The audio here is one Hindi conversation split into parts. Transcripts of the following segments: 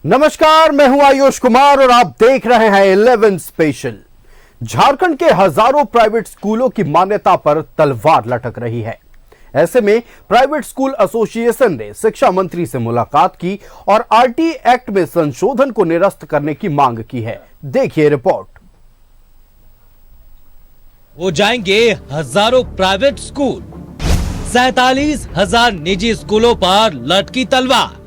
नमस्कार, मैं हूं आयुष कुमार और आप देख रहे हैं 11 स्पेशल। झारखंड के हजारों प्राइवेट स्कूलों की मान्यता पर तलवार लटक रही है। ऐसे में प्राइवेट स्कूल एसोसिएशन ने शिक्षा मंत्री से मुलाकात की और आरटी एक्ट में संशोधन को निरस्त करने की मांग की है। देखिए रिपोर्ट। हो जाएंगे हजारों प्राइवेट स्कूल, 47,000 निजी स्कूलों पर लटकी तलवार।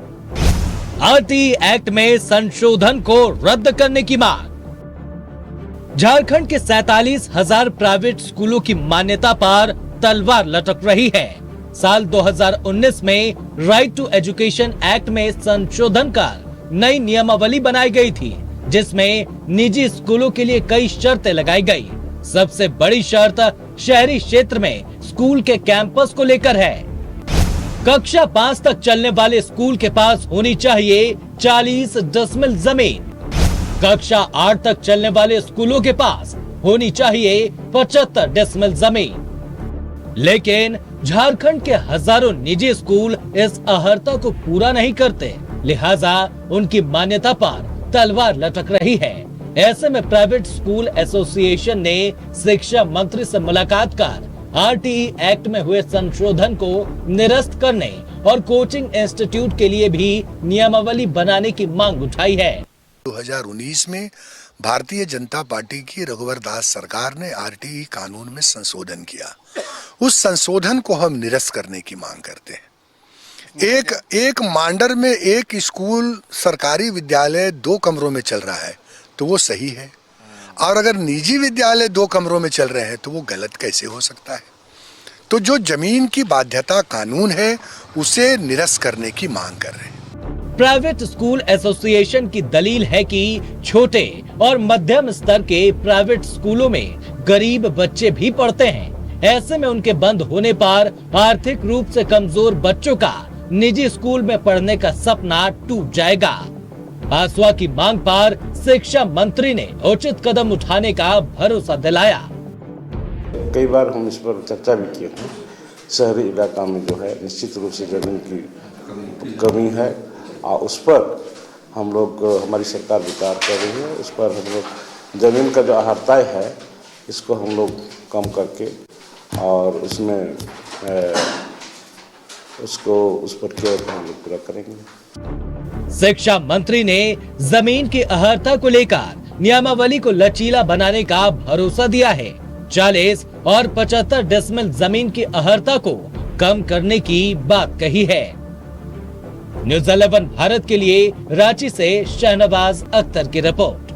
आरटी एक्ट में संशोधन को रद्द करने की मांग। झारखंड के 47,000 प्राइवेट स्कूलों की मान्यता पर तलवार लटक रही है। साल 2019 में राइट टू एजुकेशन एक्ट में संशोधन कर नई नियमावली बनाई गई थी, जिसमें निजी स्कूलों के लिए कई शर्तें लगाई गई। सबसे बड़ी शर्त शहरी क्षेत्र में स्कूल के कैंपस को लेकर है। कक्षा 5 तक चलने वाले स्कूल के पास होनी चाहिए 40 डिसमिल जमीन। कक्षा 8 तक चलने वाले स्कूलों के पास होनी चाहिए 75 डिसमिल जमीन। लेकिन झारखंड के हजारों निजी स्कूल इस अहर्ता को पूरा नहीं करते, लिहाजा उनकी मान्यता पर तलवार लटक रही है। ऐसे में प्राइवेट स्कूल एसोसिएशन ने शिक्षा मंत्री से मुलाकात कर आरटी एक्ट में हुए संशोधन को निरस्त करने और कोचिंग इंस्टीट्यूट के लिए भी नियमावली बनाने की मांग उठाई है। 2019 में भारतीय जनता पार्टी की रघुवर दास सरकार ने आरटीई कानून में संशोधन किया। उस संशोधन को हम निरस्त करने की मांग करते हैं। एक मांडर में एक स्कूल सरकारी विद्यालय 2 कमरों में चल रहा है तो वो सही है, और अगर निजी विद्यालय 2 कमरों में चल रहे हैं तो वो गलत कैसे हो सकता है। तो जो जमीन की बाध्यता कानून है उसे निरस्त करने की मांग कर रहे हैं। प्राइवेट स्कूल एसोसिएशन की दलील है कि छोटे और मध्यम स्तर के प्राइवेट स्कूलों में गरीब बच्चे भी पढ़ते हैं। ऐसे में उनके बंद होने पर आर्थिक रूप से कमजोर बच्चों का निजी स्कूल में पढ़ने का सपना टूट जाएगा। आसवा की मांग पर शिक्षा मंत्री ने उचित कदम उठाने का भरोसा दिलाया। कई बार हम इस पर चर्चा भी किए हैं। शहरी इलाका में जो है निश्चित रूप से जमीन की कमी है और उस पर हम लोग, हमारी सरकार विचार कर रही है। उस पर हम लोग जमीन का जो अहर्ता है इसको हम लोग कम करके और उसमें उस पर केयर हम लोग पूरा करेंगे। शिक्षा मंत्री ने जमीन की अहर्ता को लेकर नियमावली को लचीला बनाने का भरोसा दिया है। 40 और 75 डिसमिल जमीन की अहर्ता को कम करने की बात कही है। न्यूज़ 11 भारत के लिए रांची से शहनवाज अख्तर की रिपोर्ट।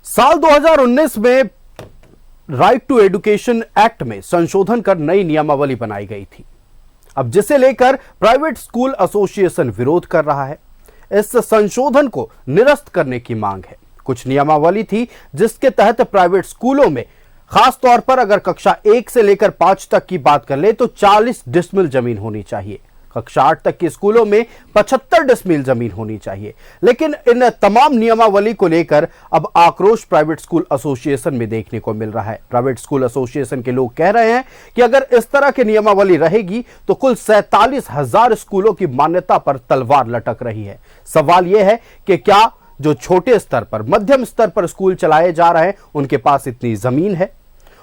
साल 2019 में राइट टू एजुकेशन एक्ट में संशोधन कर नई नियमावली बनाई गई थी, अब जिसे लेकर प्राइवेट स्कूल एसोसिएशन विरोध कर रहा है। इस संशोधन को निरस्त करने की मांग है। कुछ नियमावली थी जिसके तहत प्राइवेट स्कूलों में खास तौर पर अगर कक्षा 1 से लेकर 5 तक की बात कर ले तो 40 डिसमिल जमीन होनी चाहिए। कक्षा 8 तक के स्कूलों में 75 डिसमिल जमीन होनी चाहिए। लेकिन इन तमाम नियमावली को लेकर अब आक्रोश प्राइवेट स्कूल एसोसिएशन में देखने को मिल रहा है। प्राइवेट स्कूल एसोसिएशन के लोग कह रहे हैं कि अगर इस तरह की नियमावली रहेगी तो कुल 47,000 स्कूलों की मान्यता पर तलवार लटक रही है। सवाल यह है कि क्या जो छोटे स्तर पर, मध्यम स्तर पर स्कूल चलाए जा रहे हैं उनके पास इतनी जमीन है,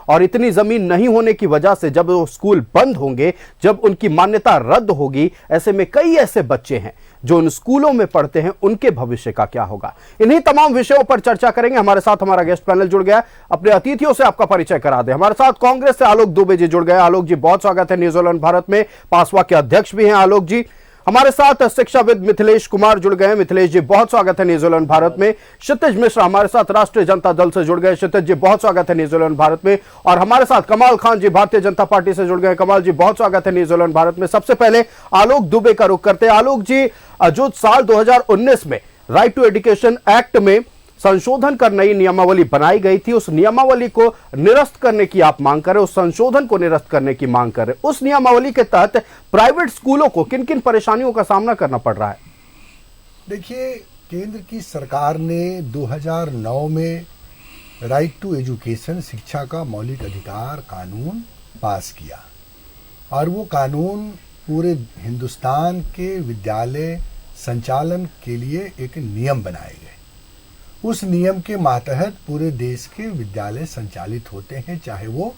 और इतनी जमीन नहीं होने की वजह से जब वो स्कूल बंद होंगे, जब उनकी मान्यता रद्द होगी, ऐसे में कई ऐसे बच्चे हैं जो उन स्कूलों में पढ़ते हैं, उनके भविष्य का क्या होगा। इन्हीं तमाम विषयों पर चर्चा करेंगे। हमारे साथ हमारा गेस्ट पैनल जुड़ गया। अपने अतिथियों से आपका परिचय करा दें। हमारे साथ कांग्रेस से आलोक दुबे जी जुड़ गए। आलोक जी, बहुत स्वागत है न्यूज़ 11 भारत में। पासवा के अध्यक्ष भी हैं आलोक जी। हमारे साथ शिक्षाविद मिथिलेश कुमार जुड़ गए। मिथिलेश जी, बहुत स्वागत है न्यूज़ 11 भारत में। क्षितिज मिश्रा हमारे साथ राष्ट्रीय जनता दल से जुड़ गए। क्षितिज जी, बहुत स्वागत है न्यूज़ 11 भारत में। और हमारे साथ कमाल खान जी भारतीय जनता पार्टी से जुड़ गए। कमाल जी, बहुत स्वागत है न्यूज़ 11 भारत में। सबसे पहले आलोक दुबे का रुख करते हैं। आलोक जी, जो साल 2019 में राइट टू एजुकेशन एक्ट में संशोधन कर नई नियमावली बनाई गई थी, उस नियमावली को निरस्त करने की आप मांग कर रहे, उस संशोधन को निरस्त करने की मांग कर रहे। उस नियमावली के तहत प्राइवेट स्कूलों को किन किन परेशानियों का सामना करना पड़ रहा है? देखिए, केंद्र की सरकार ने 2009 में राइट टू एजुकेशन, शिक्षा का मौलिक अधिकार कानून पास किया, और वो कानून पूरे हिंदुस्तान के विद्यालय संचालन के लिए एक नियम बनाए गए। उस नियम के मातहत पूरे देश के विद्यालय संचालित होते हैं, चाहे वो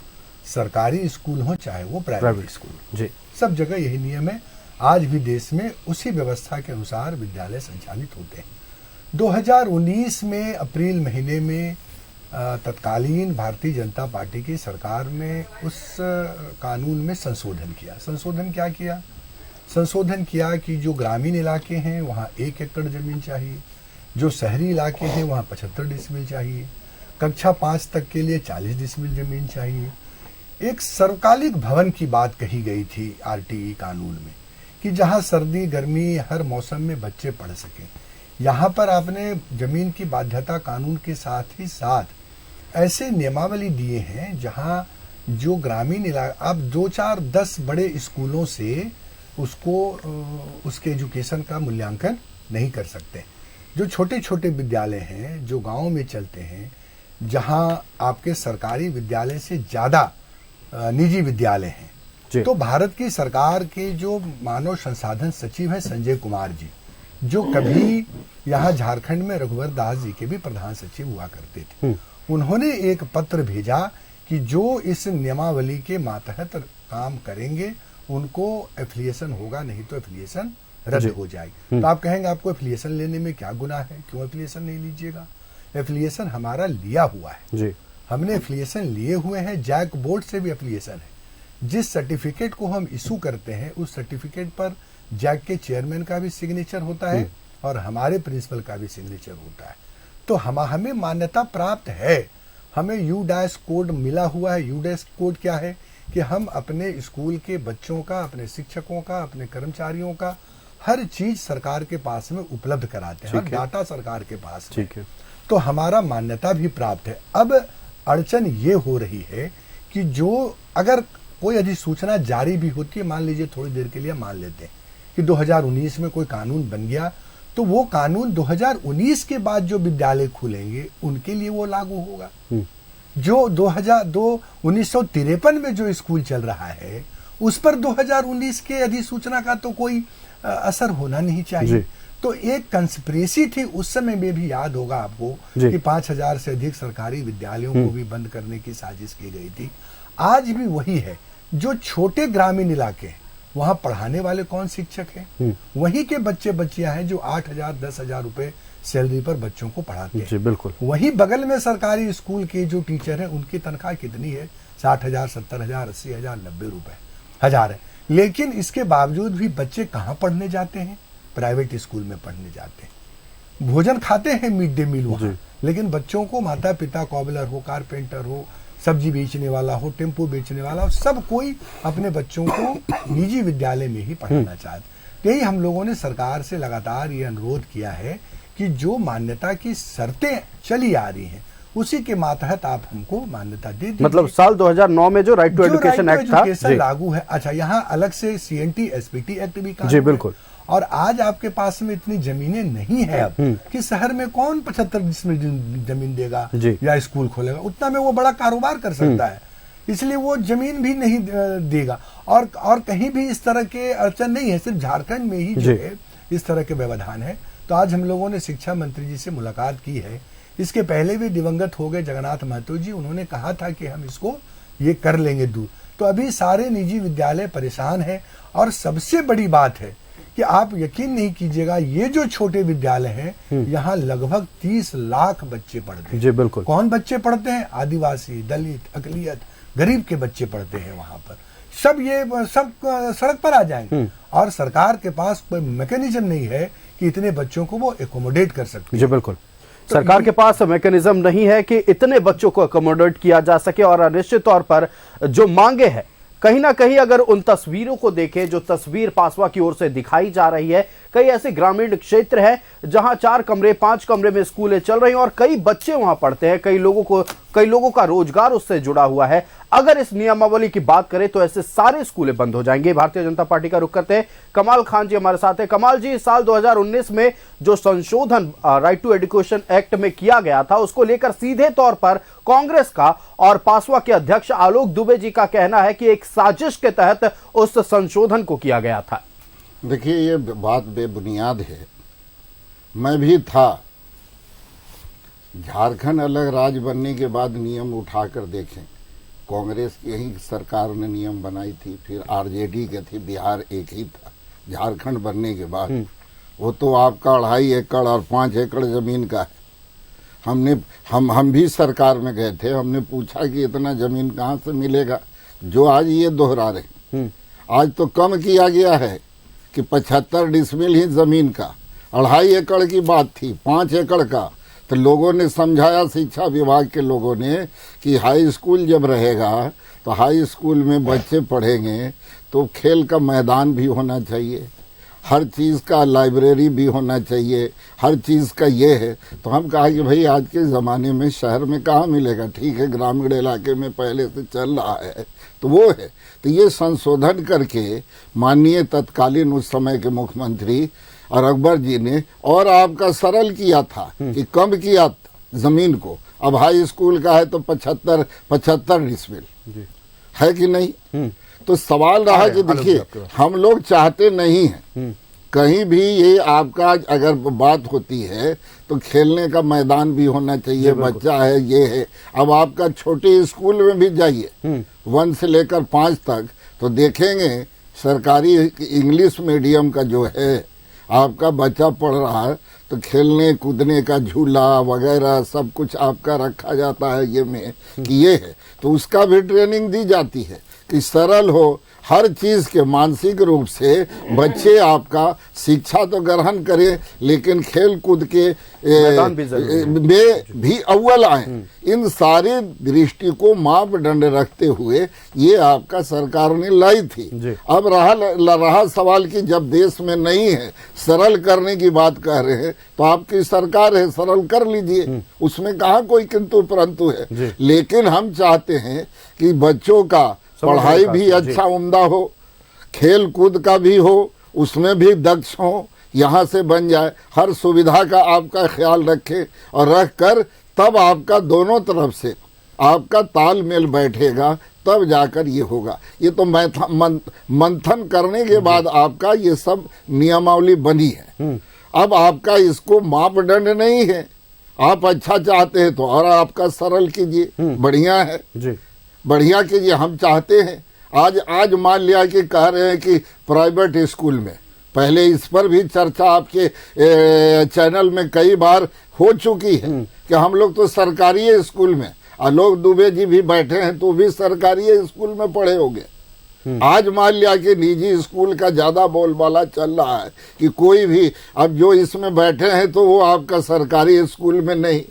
सरकारी स्कूल हो चाहे वो प्राइवेट स्कूल। जी, सब जगह यही नियम है। आज भी देश में उसी व्यवस्था के अनुसार विद्यालय संचालित होते हैं। 2019 में अप्रैल महीने में तत्कालीन भारतीय जनता पार्टी की सरकार ने उस कानून में संशोधन किया। संशोधन क्या किया? संशोधन किया कि जो ग्रामीण इलाके हैं वहाँ 1 एकड़ जमीन चाहिए, जो शहरी इलाके हैं वहाँ 75 डिसमिल चाहिए, कक्षा 5 तक के लिए 40 डिसमिल जमीन चाहिए। एक सर्वकालिक भवन की बात कही गई थी आरटीई कानून में कि जहाँ सर्दी गर्मी हर मौसम में बच्चे पढ़ सकें। यहाँ पर आपने जमीन की बाध्यता कानून के साथ ही साथ ऐसे नियमावली दिए हैं जहाँ जो ग्रामीण इलाका, आप 2-4-10 बड़े स्कूलों से उसके एजुकेशन का मूल्यांकन नहीं कर सकते। जो छोटे छोटे विद्यालय हैं जो गांव में चलते हैं, जहां आपके सरकारी विद्यालय से ज़्यादा निजी विद्यालय हैं, तो भारत की सरकार के जो मानव संसाधन सचिव हैं संजय कुमार जी, जो कभी यहाँ झारखंड में रघुवर दास जी के भी प्रधान सचिव हुआ करते थे, उन्होंने एक पत्र भेजा कि जो इस नियमावली के मातहत काम करेंगे उनको एफिलिएशन होगा, नहीं तो एफिलिएशन रद्द हो जाएगी। तो आप कहेंगे आपको एफिलिएशन लेने में क्या गुनाह है, क्यों एफिलिएशन नहीं लीजिएगा? एफिलिएशन हमारा लिया हुआ है जी। हमने एफिलिएशन लिए हुए हैं, जैक बोर्ड से भी एफिलिएशन है। जिस सर्टिफिकेट को हम इशू करते हैं उस सर्टिफिकेट पर जैक के चेयरमैन का भी सिग्नेचर होता है और हमारे प्रिंसिपल का भी सिग्नेचर होता है। तो हमें मान्यता प्राप्त है, हमें यूडैश कोड मिला हुआ है। यूडैश कोड क्या है कि हम अपने स्कूल के बच्चों का, अपने शिक्षकों का, अपने कर्मचारियों का हर चीज सरकार के पास में उपलब्ध कराते हैं, डाटा सरकार के पास में। ठीक है। तो हमारा मान्यता भी प्राप्त है। अब अड़चन ये हो रही है कि जो अगर कोई अधिसूचना जारी भी होती है, मान लीजिए थोड़ी देर के लिए मान लेते हैं कि 2019 में कोई कानून बन गया, तो वो कानून 2019 के बाद जो विद्यालय खुलेंगे उनके लिए वो लागू होगा। जो 1953 में जो स्कूल चल रहा है उस पर 2019 के अधिसूचना का तो कोई असर होना नहीं चाहिए। तो एक कंस्पिरेसी थी उस समय में भी, याद होगा आपको, कि 5000 से अधिक सरकारी विद्यालयों को भी बंद करने की साजिश की गई थी। आज भी वही है। जो छोटे ग्रामीण इलाके हैं वहां पढ़ाने वाले कौन शिक्षक हैं? वही के बच्चे बच्चियां हैं जो 8000 10,000 रुपए सैलरी पर बच्चों को पढ़ाते हैं। जी बिल्कुल। वही बगल में सरकारी स्कूल के जो टीचर हैं उनकी तनख्वाह कितनी है? 60,000 70,000 80,000 90 रुपए हजार है। लेकिन इसके बावजूद भी बच्चे कहाँ पढ़ने जाते हैं? प्राइवेट स्कूल में पढ़ने जाते हैं। भोजन खाते हैं मिड डे मील वहाँ, लेकिन बच्चों को माता पिता कॉबलर हो, कारपेंटर हो, सब्जी बेचने वाला हो, टेम्पो बेचने वाला हो, सब कोई अपने बच्चों को निजी विद्यालय में ही पढ़ाना चाहते। यही हम लोगों ने सरकार से लगातार ये अनुरोध किया है कि जो मान्यता की शर्तें चली आ रही हैं उसी के मातहत आप हमको मान्यता दे दीजिए। मतलब साल 2009 में जो राइट टू एजुकेशन एक्ट था लागू है। अच्छा, यहाँ अलग से CNT SPT एक्ट भी जी बिल्कुल। और आज आपके पास में इतनी जमीनें नहीं है अब कि शहर में कौन 75 डिसमिल जमीन देगा या स्कूल खोलेगा? उतना में वो बड़ा कारोबार कर सकता है, इसलिए वो जमीन भी नहीं देगा। और कहीं भी इस तरह के अड़चन नहीं है, सिर्फ झारखंड में ही जो है इस तरह के व्यवधान है। तो आज हम लोगों ने शिक्षा मंत्री जी से मुलाकात की है। इसके पहले भी दिवंगत हो गए जगन्नाथ महतो जी, उन्होंने कहा था कि हम इसको ये कर लेंगे दूर। तो अभी सारे निजी विद्यालय परेशान हैं। और सबसे बड़ी बात है कि आप यकीन नहीं कीजिएगा, ये जो छोटे विद्यालय हैं यहाँ लगभग 30 लाख बच्चे पढ़ते हैं। जी बिल्कुल। कौन बच्चे पढ़ते हैं? आदिवासी, दलित, अकलियत, गरीब के बच्चे पढ़ते हैं वहां पर। सब सड़क पर आ जाएंगे और सरकार के पास कोई मैकेनिज्म नहीं है कि इतने बच्चों को वो एकोमोडेट कर सकते। जी बिल्कुल। तो सरकार के पास मैकेनिज्म नहीं है कि इतने बच्चों को अकोमोडेट किया जा सके। और निश्चित तौर पर जो मांगे हैं, कहीं ना कहीं अगर उन तस्वीरों को देखें, जो तस्वीर पासवा की ओर से दिखाई जा रही है, कई ऐसे ग्रामीण क्षेत्र हैं जहां 4 कमरे 5 कमरे में स्कूलें चल रही हैं और कई बच्चे वहां पढ़ते हैं। कई लोगों को कई लोगों का रोजगार उससे जुड़ा हुआ है। अगर इस नियमावली की बात करें तो ऐसे सारे स्कूलें बंद हो जाएंगे। भारतीय जनता पार्टी का रुख करते हैं, कमाल खान जी हमारे साथ है। कमाल जी, साल 2019 में जो संशोधन राइट टू एजुकेशन एक्ट में किया गया था, उसको लेकर सीधे तौर पर कांग्रेस का और पासवा के अध्यक्ष आलोक दुबे जी का कहना है कि एक साजिश के तहत उस संशोधन को किया गया था। देखिए, ये बात बेबुनियाद है। मैं भी था, झारखंड अलग राज्य बनने के बाद नियम उठाकर देखें, कांग्रेस की ही सरकार ने नियम बनाई थी, फिर आरजेडी के थी, बिहार एक ही था। झारखंड बनने के बाद वो तो आपका 2.5 एकड़ और 5 एकड़ जमीन का है। हम भी सरकार में गए थे, हमने पूछा कि इतना जमीन कहाँ से मिलेगा, जो आज ये दोहरा रहे। आज तो कम किया गया है कि 75 डिसमिल ही जमीन का, 2.5 एकड़ की बात थी, 5 एकड़ का। तो लोगों ने समझाया, शिक्षा विभाग के लोगों ने, कि हाई स्कूल जब रहेगा तो हाई स्कूल में बच्चे पढ़ेंगे तो खेल का मैदान भी होना चाहिए, हर चीज़ का लाइब्रेरी भी होना चाहिए, हर चीज़ का ये है। तो हम कहा कि भाई आज के ज़माने में शहर में कहाँ मिलेगा, ठीक है ग्रामीण इलाके में पहले से चल रहा है तो वो है। तो ये संशोधन करके माननीय तत्कालीन उस समय के मुख्यमंत्री और अकबर जी ने और आपका सरल किया था कि कम किया जमीन को। अब हाई स्कूल का है तो 75 डिसमिल है कि नहीं। तो सवाल रहा कि देखिए, हम लोग चाहते नहीं हैं कहीं भी ये आपका अगर बात होती है तो खेलने का मैदान भी होना चाहिए, बच्चा है ये है। अब आपका छोटे स्कूल में भी जाइए 1 से लेकर 5 तक तो देखेंगे सरकारी इंग्लिश मीडियम का जो है आपका बच्चा पढ़ रहा है तो खेलने कूदने का झूला वगैरह सब कुछ आपका रखा जाता है ये में कि ये है। तो उसका भी ट्रेनिंग दी जाती है कि सरल हो, हर चीज़ के मानसिक रूप से बच्चे आपका शिक्षा तो ग्रहण करें लेकिन खेल कूद के में भी अव्वल आए। इन सारे दृष्टि को मापदंड रखते हुए ये आपका सरकार ने लाई थी। अब रहा सवाल कि जब देश में नहीं है, सरल करने की बात कह रहे हैं तो आपकी सरकार है, सरल कर लीजिए, उसमें कहाँ कोई किंतु परंतु है। लेकिन हम चाहते हैं कि बच्चों का पढ़ाई भी अच्छा उम्दा हो, खेल कूद का भी हो, उसमें भी दक्ष हो, यहाँ से बन जाए, हर सुविधा का आपका ख्याल रखें और रख कर तब आपका दोनों तरफ से आपका तालमेल बैठेगा, तब जाकर ये होगा। ये तो मंथन करने के बाद आपका ये सब नियमावली बनी है। अब आपका इसको मापदंड नहीं है, आप अच्छा चाहते हैं तो और आपका सरल कीजिए, बढ़िया है जी, बढ़िया कीजिए। हम चाहते हैं आज मान लिया कि कह रहे हैं कि प्राइवेट स्कूल में, पहले इस पर भी चर्चा आपके चैनल में कई बार हो चुकी है कि हम लोग तो सरकारी स्कूल में, आलोक दुबे जी भी बैठे हैं तो भी सरकारी स्कूल में पढ़े होंगे। आज मान लिया कि निजी स्कूल का ज्यादा बोलबाला चल रहा है कि कोई भी, अब जो इसमें बैठे हैं तो वो आपका सरकारी स्कूल में नहीं।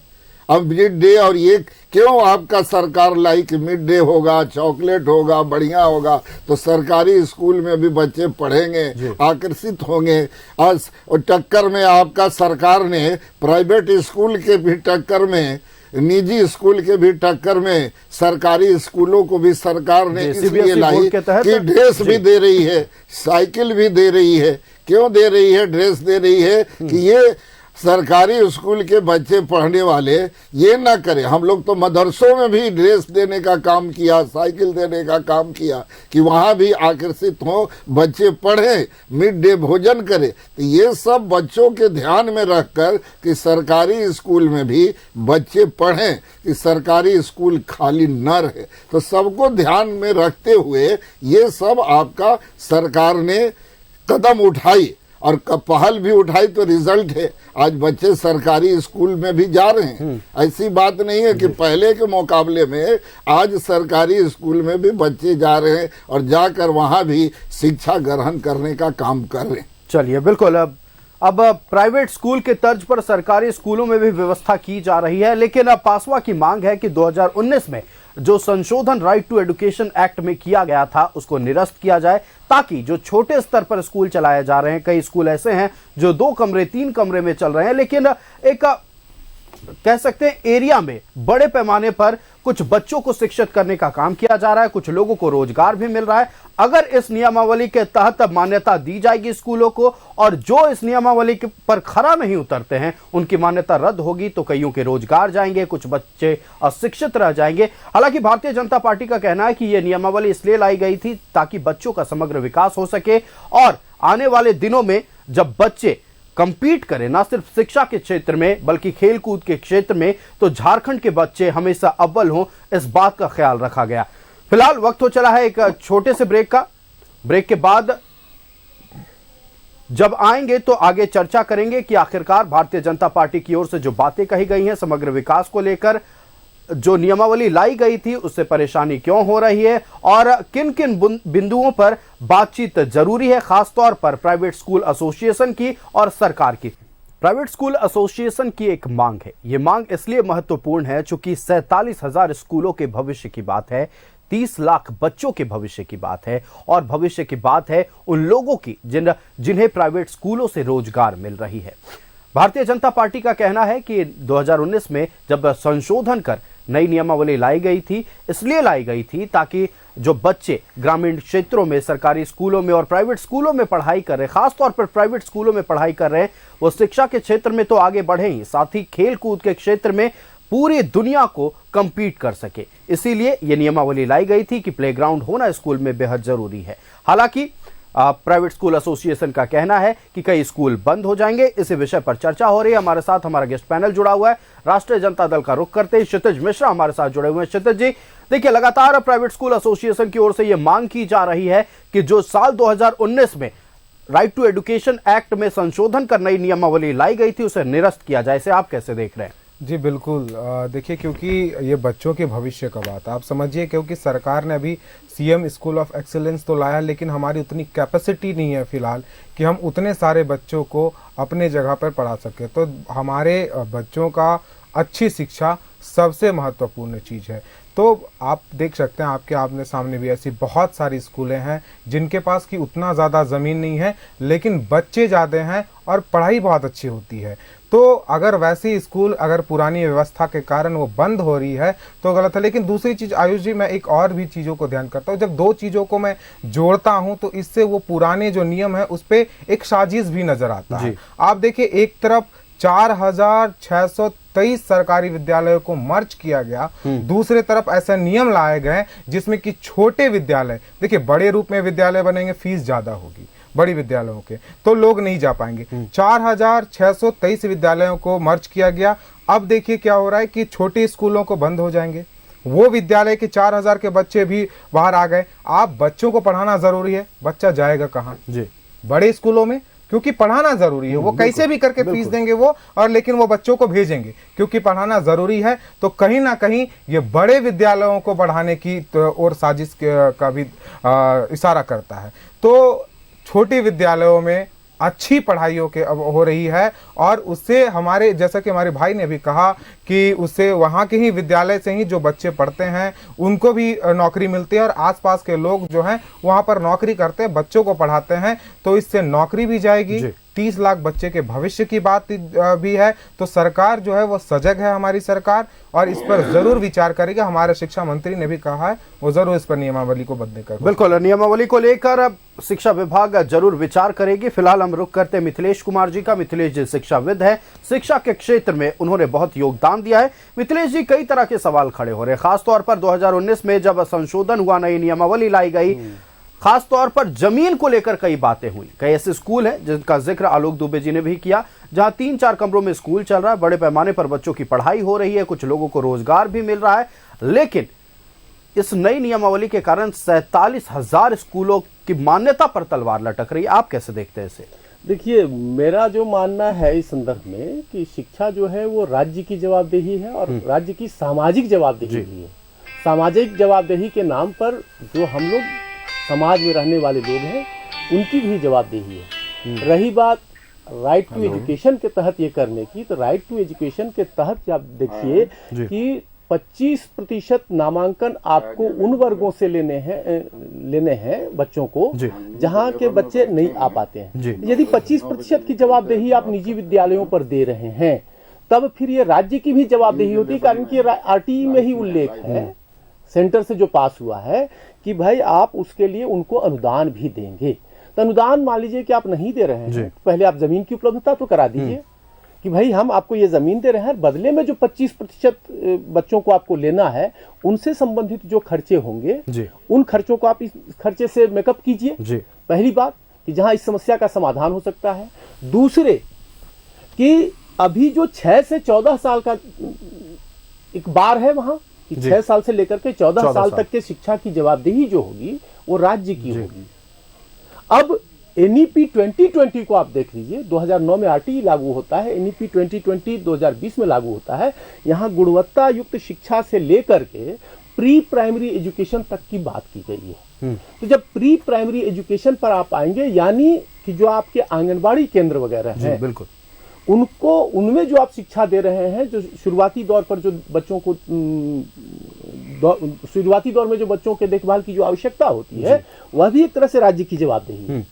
अब मिड डे और ये क्यों आपका सरकार लाई कि मिड डे होगा, चॉकलेट होगा, बढ़िया होगा तो सरकारी स्कूल में भी बच्चे पढ़ेंगे, आकर्षित होंगे। और टक्कर में आपका सरकार ने प्राइवेट स्कूल के भी टक्कर में, निजी स्कूल के भी टक्कर में सरकारी स्कूलों को भी सरकार ने इसलिए लाई कि ड्रेस भी दे रही है, साइकिल भी दे रही है। क्यों दे रही है, ड्रेस दे रही है कि ये सरकारी स्कूल के बच्चे पढ़ने वाले ये ना करें। हम लोग तो मदरसों में भी ड्रेस देने का काम किया, साइकिल देने का काम किया कि वहाँ भी आकर्षित हो, बच्चे पढ़ें, मिड डे भोजन करें। तो ये सब बच्चों के ध्यान में रखकर कि सरकारी स्कूल में भी बच्चे पढ़ें, कि सरकारी स्कूल खाली न रहे। तो सबको ध्यान में रखते हुए ये सब आपका सरकार ने कदम उठाई और पहल भी उठाई तो रिजल्ट है। आज बच्चे सरकारी स्कूल में भी जा रहे हैं। ऐसी बात नहीं है कि पहले के मुकाबले में आज सरकारी स्कूल में भी बच्चे जा रहे हैं और जाकर वहां भी शिक्षा ग्रहण करने का काम कर रहे हैं। चलिए, बिल्कुल। अब प्राइवेट स्कूल के तर्ज पर सरकारी स्कूलों में भी व्यवस्था की जा रही है, लेकिन अब पासवा की मांग है कि 2019 में जो संशोधन राइट टू एजुकेशन एक्ट में किया गया था उसको निरस्त किया जाए, ताकि जो छोटे स्तर पर स्कूल चलाए जा रहे हैं, कई स्कूल ऐसे हैं जो 2 कमरे 3 कमरे में चल रहे हैं, लेकिन एक कह सकते हैं एरिया में बड़े पैमाने पर कुछ बच्चों को शिक्षित करने का काम किया जा रहा है, कुछ लोगों को रोजगार भी मिल रहा है। अगर इस नियमावली के तहत मान्यता दी जाएगी स्कूलों को और जो इस नियमावली पर खरा नहीं उतरते हैं उनकी मान्यता रद्द होगी तो कईयों के रोजगार जाएंगे, कुछ बच्चे अशिक्षित रह जाएंगे। हालांकि भारतीय जनता पार्टी का कहना है कि यह नियमावली इसलिए लाई गई थी ताकि बच्चों का समग्र विकास हो सके और आने वाले दिनों में जब बच्चे कंपीट करें ना सिर्फ शिक्षा के क्षेत्र में बल्कि खेलकूद के क्षेत्र में तो झारखंड के बच्चे हमेशा अव्वल हों, इस बात का ख्याल रखा गया। फिलहाल वक्त हो चला है एक छोटे से ब्रेक का। ब्रेक के बाद जब आएंगे तो आगे चर्चा करेंगे कि आखिरकार भारतीय जनता पार्टी की ओर से जो बातें कही गई हैं समग्र विकास को लेकर, जो नियमावली लाई गई थी उससे परेशानी क्यों हो रही है और किन किन बिंदुओं पर बातचीत जरूरी है, खासतौर पर प्राइवेट स्कूल एसोसिएशन की और सरकार की। प्राइवेट स्कूल एसोसिएशन की एक मांग है। यह मांग इसलिए महत्वपूर्ण है चूंकि 47,000 स्कूलों के भविष्य की बात है, 30 लाख बच्चों के भविष्य की बात है और भविष्य की बात है उन लोगों की जिन्हें प्राइवेट स्कूलों से रोजगार मिल रही है। भारतीय जनता पार्टी का कहना है कि 2019 में जब संशोधन कर नई नियमावली लाई गई थी, इसलिए लाई गई थी ताकि जो बच्चे ग्रामीण क्षेत्रों में सरकारी स्कूलों में और प्राइवेट स्कूलों में पढ़ाई कर रहे हैं, खासतौर पर प्राइवेट स्कूलों में पढ़ाई कर रहे हैं, वो शिक्षा के क्षेत्र में तो आगे बढ़े ही, साथ ही खेल कूद के क्षेत्र में पूरी दुनिया को कंपीट कर सके। इसीलिए यह नियमावली लाई गई थी कि प्लेग्राउंड होना स्कूल में बेहद जरूरी है। हालांकि प्राइवेट स्कूल एसोसिएशन का कहना है कि कई स्कूल बंद हो जाएंगे। इसी विषय पर चर्चा हो रही है। हमारे साथ हमारा गेस्ट पैनल जुड़ा हुआ है। राष्ट्रीय जनता दल का रुख करते ही क्षितिज मिश्रा हमारे साथ जुड़े हुए हैं। क्षितिज जी, देखिए लगातार प्राइवेट स्कूल एसोसिएशन की ओर से यह मांग की जा रही है कि जो साल 2019 में राइट टू एजुकेशन एक्ट में संशोधन कर नई नियमावली लाई गई थी उसे निरस्त किया जाए। इसे आप कैसे देख रहे हैं? जी बिल्कुल, देखिए क्योंकि ये बच्चों के भविष्य का बात है, आप समझिए, क्योंकि सरकार ने अभी सीएम स्कूल ऑफ एक्सीलेंस तो लाया लेकिन हमारी उतनी कैपेसिटी नहीं है फिलहाल कि हम उतने सारे बच्चों को अपने जगह पर पढ़ा सके। तो हमारे बच्चों का अच्छी शिक्षा सबसे महत्वपूर्ण चीज़ है। तो आप देख सकते हैं, आपने सामने भी ऐसी बहुत सारी स्कूलें हैं जिनके पास की उतना ज़्यादा ज़मीन नहीं है लेकिन बच्चे ज़्यादा हैं और पढ़ाई बहुत अच्छी होती है। तो अगर वैसी स्कूल अगर पुरानी व्यवस्था के कारण वो बंद हो रही है तो गलत है। लेकिन दूसरी चीज़ आयुष जी, मैं एक और भी चीज़ों को ध्यान करता हूँ, जब दो चीज़ों को मैं जोड़ता हूँ तो इससे वो पुराने जो नियम है उस पर एक साजिश भी नजर आता है। आप देखिए, एक तरफ 4,623 सरकारी विद्यालयों को मर्ज किया गया, दूसरे तरफ ऐसे नियम लाए गए जिसमें कि छोटे विद्यालय, देखिए बड़े रूप में विद्यालय बनेंगे, फीस ज्यादा होगी बड़ी विद्यालयों के, तो लोग नहीं जा पाएंगे। 4,623 विद्यालयों को मर्ज किया गया। अब देखिए क्या हो रहा है कि छोटे स्कूलों को बंद हो जाएंगे, वो विद्यालय के 4,000 के बच्चे भी बाहर आ गए। आप बच्चों को पढ़ाना जरूरी है, बच्चा जाएगा कहाँ? जी, बड़े स्कूलों में, क्योंकि पढ़ाना जरूरी है। वो कैसे भी करके फीस देंगे वो, और लेकिन वो बच्चों को भेजेंगे क्योंकि पढ़ाना जरूरी है। तो कहीं ना कहीं ये बड़े विद्यालयों को बढ़ाने की और साजिश का भी इशारा करता है। तो छोटे विद्यालयों में अच्छी पढ़ाइयों के अब हो रही है और उससे हमारे, जैसा कि हमारे भाई ने भी कहा कि उससे वहाँ के ही विद्यालय से ही जो बच्चे पढ़ते हैं उनको भी नौकरी मिलती है और आसपास के लोग जो हैं वहाँ पर नौकरी करते हैं, बच्चों को पढ़ाते हैं, तो इससे नौकरी भी जाएगी। 30 लाख बच्चे के भविष्य की बात भी है। तो सरकार जो है वो सजग है, हमारी सरकार, और इस पर जरूर विचार करेगी। हमारे शिक्षा मंत्री ने भी कहा है वो जरूर इस पर नियमावली को बदलने का, बिल्कुल नियमावली को लेकर शिक्षा विभाग जरूर विचार करेगी। फिलहाल हम रुख करते हैं मिथिलेश कुमार जी का। मिथिलेश जी शिक्षाविद है, शिक्षा के क्षेत्र में उन्होंने बहुत योगदान दिया है। मिथिलेश जी, कई तरह के सवाल खड़े हो रहे हैं, खासतौर पर 2019 में जब संशोधन हुआ, नई नियमावली लाई गई, खास तौर पर जमीन को लेकर कई बातें हुई। कई ऐसे स्कूल हैं जिनका जिक्र आलोक दुबे जी ने भी किया, जहां 3-4 कमरों में स्कूल चल रहा है, बड़े पैमाने पर बच्चों की पढ़ाई हो रही है, कुछ लोगों को रोजगार भी मिल रहा है। लेकिन इस नई नियमावली के कारण 47,000 स्कूलों की मान्यता पर तलवार लटक रही है। आप कैसे देखते हैं इसे? देखिए, मेरा जो मानना है इस संदर्भ में कि शिक्षा जो है वो राज्य की जवाबदेही है और राज्य की सामाजिक जवाबदेही भी है। सामाजिक जवाबदेही के नाम पर जो हम लोग समाज में रहने वाले लोग हैं उनकी भी जवाबदेही है। रही बात राइट टू एजुकेशन के तहत ये करने की, तो राइट टू एजुकेशन के तहत आप देखिए कि 25% नामांकन आपको उन वर्गों से लेने हैं बच्चों को जहां के बच्चे नहीं आ पाते हैं। यदि 25% की जवाबदेही आप निजी विद्यालयों पर दे रहे हैं तब फिर ये राज्य की भी जवाबदेही होती है, कारण कि आरटीई में ही उल्लेख है सेंटर से जो पास हुआ है कि भाई आप उसके लिए उनको अनुदान भी देंगे। तो अनुदान मान लीजिए कि आप नहीं दे रहे हैं, पहले आप जमीन की उपलब्धता तो करा दीजिए कि भाई हम आपको ये जमीन दे रहे हैं, बदले में जो 25% बच्चों को आपको लेना है उनसे संबंधित जो खर्चे होंगे उन खर्चों को आप इस खर्चे से मेकअप कीजिए। पहली बात कि जहां इस समस्या का समाधान हो सकता है। दूसरे कि अभी जो 6 से 14 साल का एक बार है वहां कि 6 साल से लेकर के 14 साल तक के शिक्षा की जवाबदेही जो होगी वो राज्य की होगी। अब एनईपी 2020 को आप देख लीजिए, 2009 में आरटीई लागू होता है, एनईपी 2020 2020 में लागू होता है। यहां गुणवत्ता युक्त शिक्षा से लेकर के प्री प्राइमरी एजुकेशन तक की बात की गई है। तो जब प्री प्राइमरी एजुकेशन पर आप आएंगे, यानी कि जो आपके आंगनबाड़ी केंद्र वगैरह हैं, बिल्कुल उनको उनमें जो आप शिक्षा दे रहे हैं, जो शुरुआती दौर पर जो बच्चों को शुरुआती दौर में जो बच्चों के देखभाल की जो आवश्यकता होती है वह भी एक तरह से राज्य की जवाबदेही है।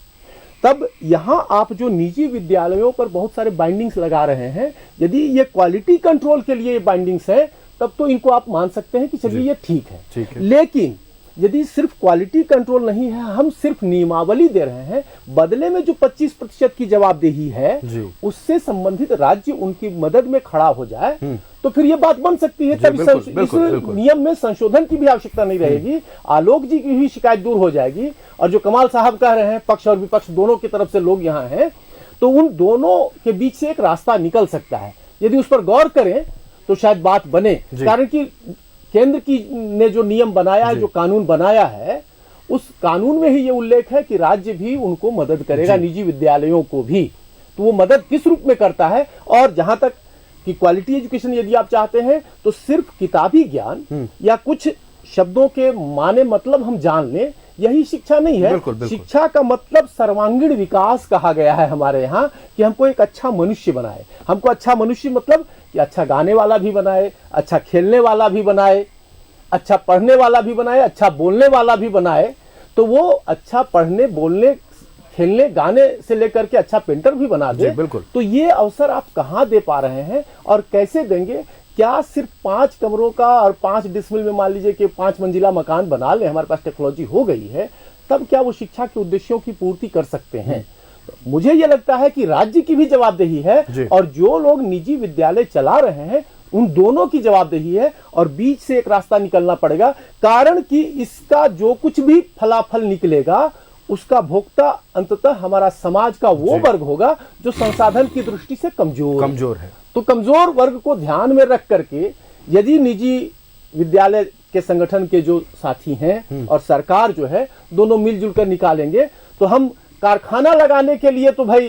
तब यहां आप जो निजी विद्यालयों पर बहुत सारे बाइंडिंग्स लगा रहे हैं, यदि ये क्वालिटी कंट्रोल के लिए बाइंडिंग्स है तब तो इनको आप मान सकते हैं कि चलिए ये ठीक है। लेकिन यदि सिर्फ क्वालिटी कंट्रोल नहीं है, हम सिर्फ नियमावली दे रहे हैं, बदले में जो 25% की जवाबदेही है उससे संबंधित राज्य उनकी मदद में खड़ा हो जाए तो फिर ये बात बन सकती है। तब इस नियम में संशोधन की भी आवश्यकता नहीं रहेगी, आलोक जी की भी शिकायत दूर हो जाएगी। और जो कमाल साहब कह रहे हैं, पक्ष और विपक्ष दोनों की तरफ से लोग यहाँ हैं, तो उन दोनों के बीच से एक रास्ता निकल सकता है। यदि उस पर गौर करें तो शायद बात बने, कारण कि केंद्र की ने जो नियम बनाया है, जो कानून बनाया है, उस कानून में ही ये उल्लेख है कि राज्य भी उनको मदद करेगा, निजी विद्यालयों को भी। तो वो मदद किस रूप में करता है, और जहां तक कि क्वालिटी एजुकेशन यदि आप चाहते हैं तो सिर्फ किताबी ज्ञान या कुछ शब्दों के माने मतलब हम जान लें, यही शिक्षा नहीं है। बिल्कुल। शिक्षा का मतलब सर्वांगीण विकास कहा गया है हमारे यहाँ, कि हमको एक अच्छा मनुष्य बनाए। हमको अच्छा मनुष्य मतलब कि अच्छा गाने वाला भी बनाए, अच्छा खेलने वाला भी बनाए, अच्छा पढ़ने वाला भी बनाए, अच्छा बोलने वाला भी बनाए। तो वो अच्छा पढ़ने, बोलने, खेलने, गाने से लेकर के अच्छा पेंटर भी बना दे। बिल्कुल। तो ये अवसर आप कहाँ दे पा रहे हैं और कैसे देंगे? क्या सिर्फ 5 कमरों का और 5 डिसमिल में मान लीजिए कि 5 मंजिला मकान बना ले, हमारे पास टेक्नोलॉजी हो गई है, तब क्या वो शिक्षा के उद्देश्यों की पूर्ति कर सकते हैं? मुझे ये लगता है कि राज्य की भी जवाबदेही है और जो लोग निजी विद्यालय चला रहे हैं उन दोनों की जवाबदेही है, और बीच से एक रास्ता निकलना पड़ेगा, कारण कि इसका जो कुछ भी फलाफल निकलेगा उसका भोक्ता अंततः हमारा समाज का वो वर्ग होगा जो संसाधन की दृष्टि से कमजोर है। तो कमजोर वर्ग को ध्यान में रख करके यदि निजी विद्यालय के संगठन के जो साथी हैं और सरकार जो है दोनों मिलजुल कर निकालेंगे, तो हम कारखाना लगाने के लिए तो भाई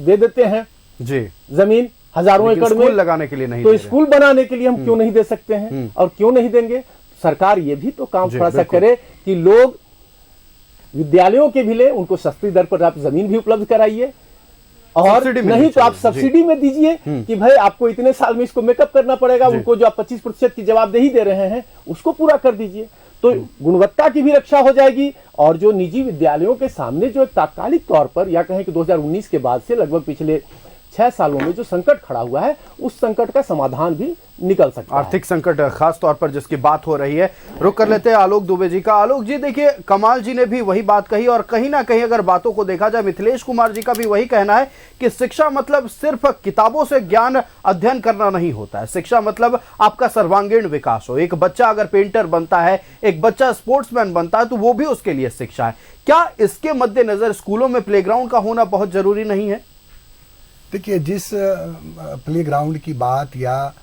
दे देते हैं जमीन हजारों एकड़ में, लगाने के लिए नहीं, तो स्कूल बनाने के लिए हम क्यों नहीं दे सकते हैं? और क्यों नहीं देंगे? सरकार ये भी तो काम थोड़ा सा करे कि लोग विद्यालयों के भी ले, उनको सस्ती दर पर आप जमीन भी उपलब्ध कराइए, और नहीं तो आप सब्सिडी में दीजिए कि भाई आपको इतने साल में इसको मेकअप करना पड़ेगा, उनको जो आप 25% की जवाबदेही दे रहे हैं उसको पूरा कर दीजिए। तो गुणवत्ता की भी रक्षा हो जाएगी, और जो निजी विद्यालयों के सामने जो तात्कालिक तौर पर या कहें कि 2019 के बाद से लगभग पिछले 6 सालों में जो संकट खड़ा हुआ है, उस संकट का समाधान भी निकल सकता है। आर्थिक संकट खास तौर पर जिसकी बात हो रही है, रुक कर लेते हैं आलोक दुबे जी का। आलोक जी, देखिए कमाल जी ने भी वही बात कही, और कहीं ना कहीं अगर बातों को देखा जाए मिथिलेश कुमार जी का भी वही कहना है कि शिक्षा मतलब सिर्फ किताबों से ज्ञान अध्ययन करना नहीं होता है। शिक्षा मतलब आपका सर्वांगीण विकास हो। एक बच्चा अगर पेंटर बनता है, एक बच्चा स्पोर्ट्समैन बनता है, तो वो भी उसके लिए शिक्षा है। क्या इसके मद्देनजर स्कूलों में प्लेग्राउंड का होना बहुत जरूरी नहीं है? देखिए, जिस प्लेग्राउंड की बात या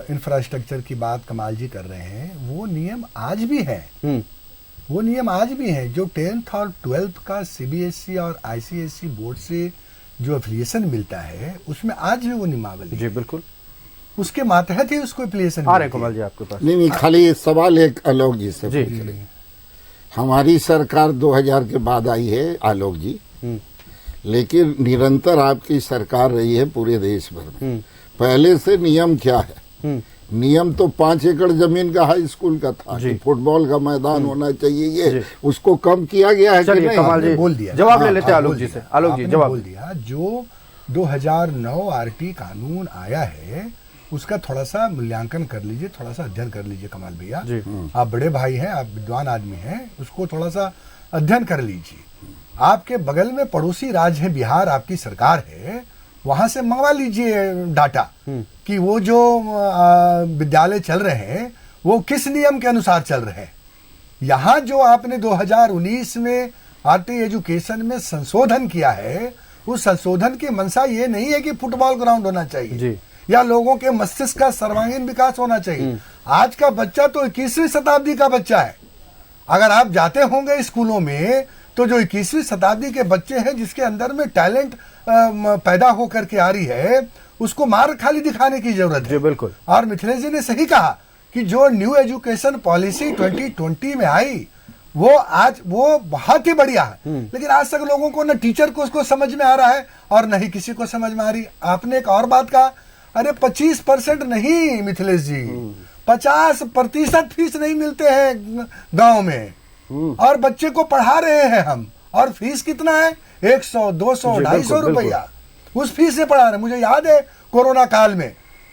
इंफ्रास्ट्रक्चर की बात कमाल जी कर रहे हैं, वो नियम आज भी है। वो नियम आज भी है। जो 10th और 12th का सीबीएसई और आईसीएसई बोर्ड से जो एफिलिएशन मिलता है, उसमें आज भी वो नियमावली। जी बिल्कुल, उसके मातहत ही उसको एफिलिएशन। आ रहे कमाल जी आपके पास? नहीं, खाली सवाल एक आलोक जी से पूछ रहे हैं। हमारी सरकार 2000 के बाद आई है आलोक जी, लेकिन निरंतर आपकी सरकार रही है पूरे देश भर में। पहले से नियम क्या है? नियम तो 5 एकड़ जमीन का हाई स्कूल का था कि फुटबॉल का मैदान होना चाहिए, ये उसको कम किया गया है कि नहीं? कमाल जी बोल दिया, जवाब ले लेते हैं आलोक जी से। आलोक जी जवाब बोल दिया। जो 2009 आरटी कानून आया है, उसका थोड़ा सा मूल्यांकन कर लीजिए, थोड़ा सा अध्ययन कर लीजिए कमाल भैया। आप बड़े भाई हैं, आप विद्वान आदमी हैं, उसको थोड़ा सा अध्ययन कर लीजिए। आपके बगल में पड़ोसी राज्य है बिहार, आपकी सरकार है, वहां से मंगवा लीजिए डाटा कि वो जो विद्यालय चल रहे हैं वो किस नियम के अनुसार चल रहे हैं। यहाँ जो आपने 2019 में आरटी एजुकेशन में संशोधन किया है, उस संशोधन की मंशा ये नहीं है कि फुटबॉल ग्राउंड होना चाहिए या लोगों के मस्तिष्क का सर्वांगीण विकास होना चाहिए। आज का बच्चा तो 21वीं शताब्दी का बच्चा है। अगर आप जाते होंगे स्कूलों में तो जो 21वीं शताब्दी के बच्चे हैं, जिसके अंदर में टैलेंट पैदा होकर के आ रही है, उसको मार खाली दिखाने की जरूरत है। बिल्कुल। और मिथिलेश जी ने सही कहा कि जो न्यू एजुकेशन पॉलिसी 2020 में आई वो आज वो बहुत ही बढ़िया है, लेकिन आज तक लोगों को न टीचर को उसको समझ में आ रहा है और न ही किसी को समझ में आ रही। आपने एक और बात कहा, अरे 25% नहीं मिथिलेश जी, 50% फीस नहीं मिलते हैं गांव में, और बच्चे को पढ़ा रहे हैं हम, और फीस कितना है? 100, 200, 250 रुपया उस फीस से पढ़ा रहे हैं। मुझे याद है कोरोना काल में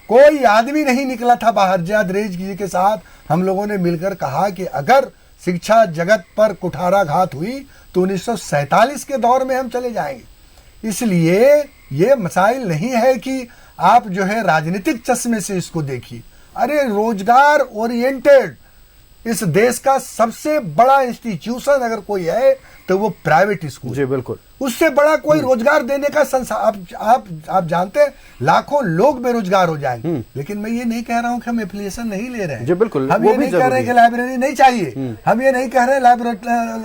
कोई आदमी नहीं निकला था बाहर। जयद्रेज जी के साथ हम लोगों ने मिलकर कहा कि अगर शिक्षा जगत पर कुठाराघात हुई तो 1947 के दौर में हम चले जाएंगे। इसलिए ये मसाइल नहीं है कि आप जो है राजनीतिक चश्मे से इसको देखिए। अरे रोजगार ओरिएंटेड इस देश का सबसे बड़ा इंस्टीट्यूशन अगर कोई है तो वो प्राइवेट स्कूल। जी बिल्कुल। उससे बड़ा कोई रोजगार देने का संसार आप जानते हैं, लाखों लोग बेरोजगार हो जाएंगे। लेकिन मैं ये नहीं कह रहा हूं कि हम एफिलिएशन नहीं ले रहे हैं। जी बिल्कुल। हम ये नहीं कह रहे कि लाइब्रेरी नहीं चाहिए, हम ये नहीं कह रहे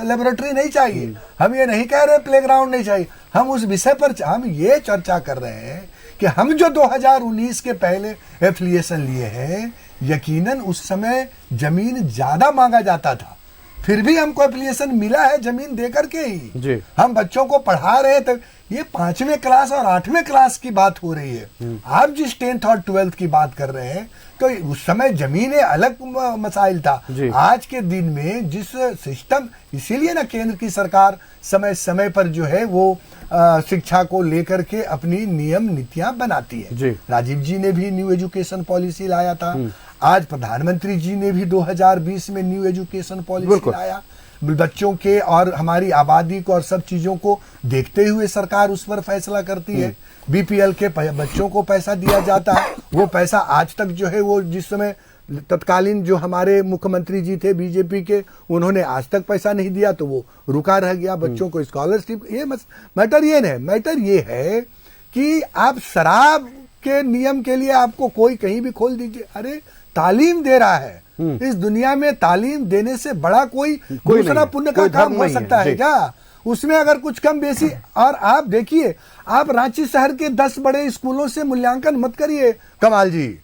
लेबोरेटरी नहीं चाहिए, हम ये नहीं कह रहे प्लेग्राउंड नहीं चाहिए। हम उस विषय पर हम ये चर्चा कर रहे हैं कि हम जो 2019 के पहले एफिलिएशन लिए हैं, यकीनन उस समय जमीन ज्यादा मांगा जाता था, फिर भी हमको एप्लीकेशन मिला है जमीन देकर के ही। जी। हम बच्चों को पढ़ा रहे थे। ये 5वें क्लास और 8वें क्लास की बात हो रही है। आप जिस 10th और 12th की बात कर रहे हैं तो उस समय जमीनें अलग मसाइल था। आज के दिन में जिस सिस्टम, इसीलिए ना केंद्र की सरकार समय समय पर जो है वो शिक्षा को लेकर के अपनी नियम नीतियां बनाती है। राजीव जी ने भी न्यू एजुकेशन पॉलिसी लाया था। आज प्रधानमंत्री जी ने भी 2020 में न्यू एजुकेशन पॉलिसी लाया। बच्चों के और हमारी आबादी को और सब चीजों को देखते हुए सरकार उस पर फैसला करती है। बीपीएल के बच्चों को पैसा दिया जाता है। वो पैसा आज तक जो है वो जिस समय तत्कालीन जो हमारे मुख्यमंत्री जी थे बीजेपी के, उन्होंने आज तक पैसा नहीं दिया तो वो रुका रह गया। बच्चों को स्कॉलरशिप, ये मैटर ये नहीं, मैटर ये है कि आप शराब के नियम के लिए आपको कोई कहीं भी खोल दीजिए। अरे तालीम दे रहा है, इस दुनिया में तालीम देने से बड़ा कोई दूसरा पुण्य का काम हो सकता है क्या? उसमें अगर कुछ कम बेसी, और आप देखिए, आप रांची शहर के 10 बड़े स्कूलों से मूल्यांकन मत करिए कमाल जी,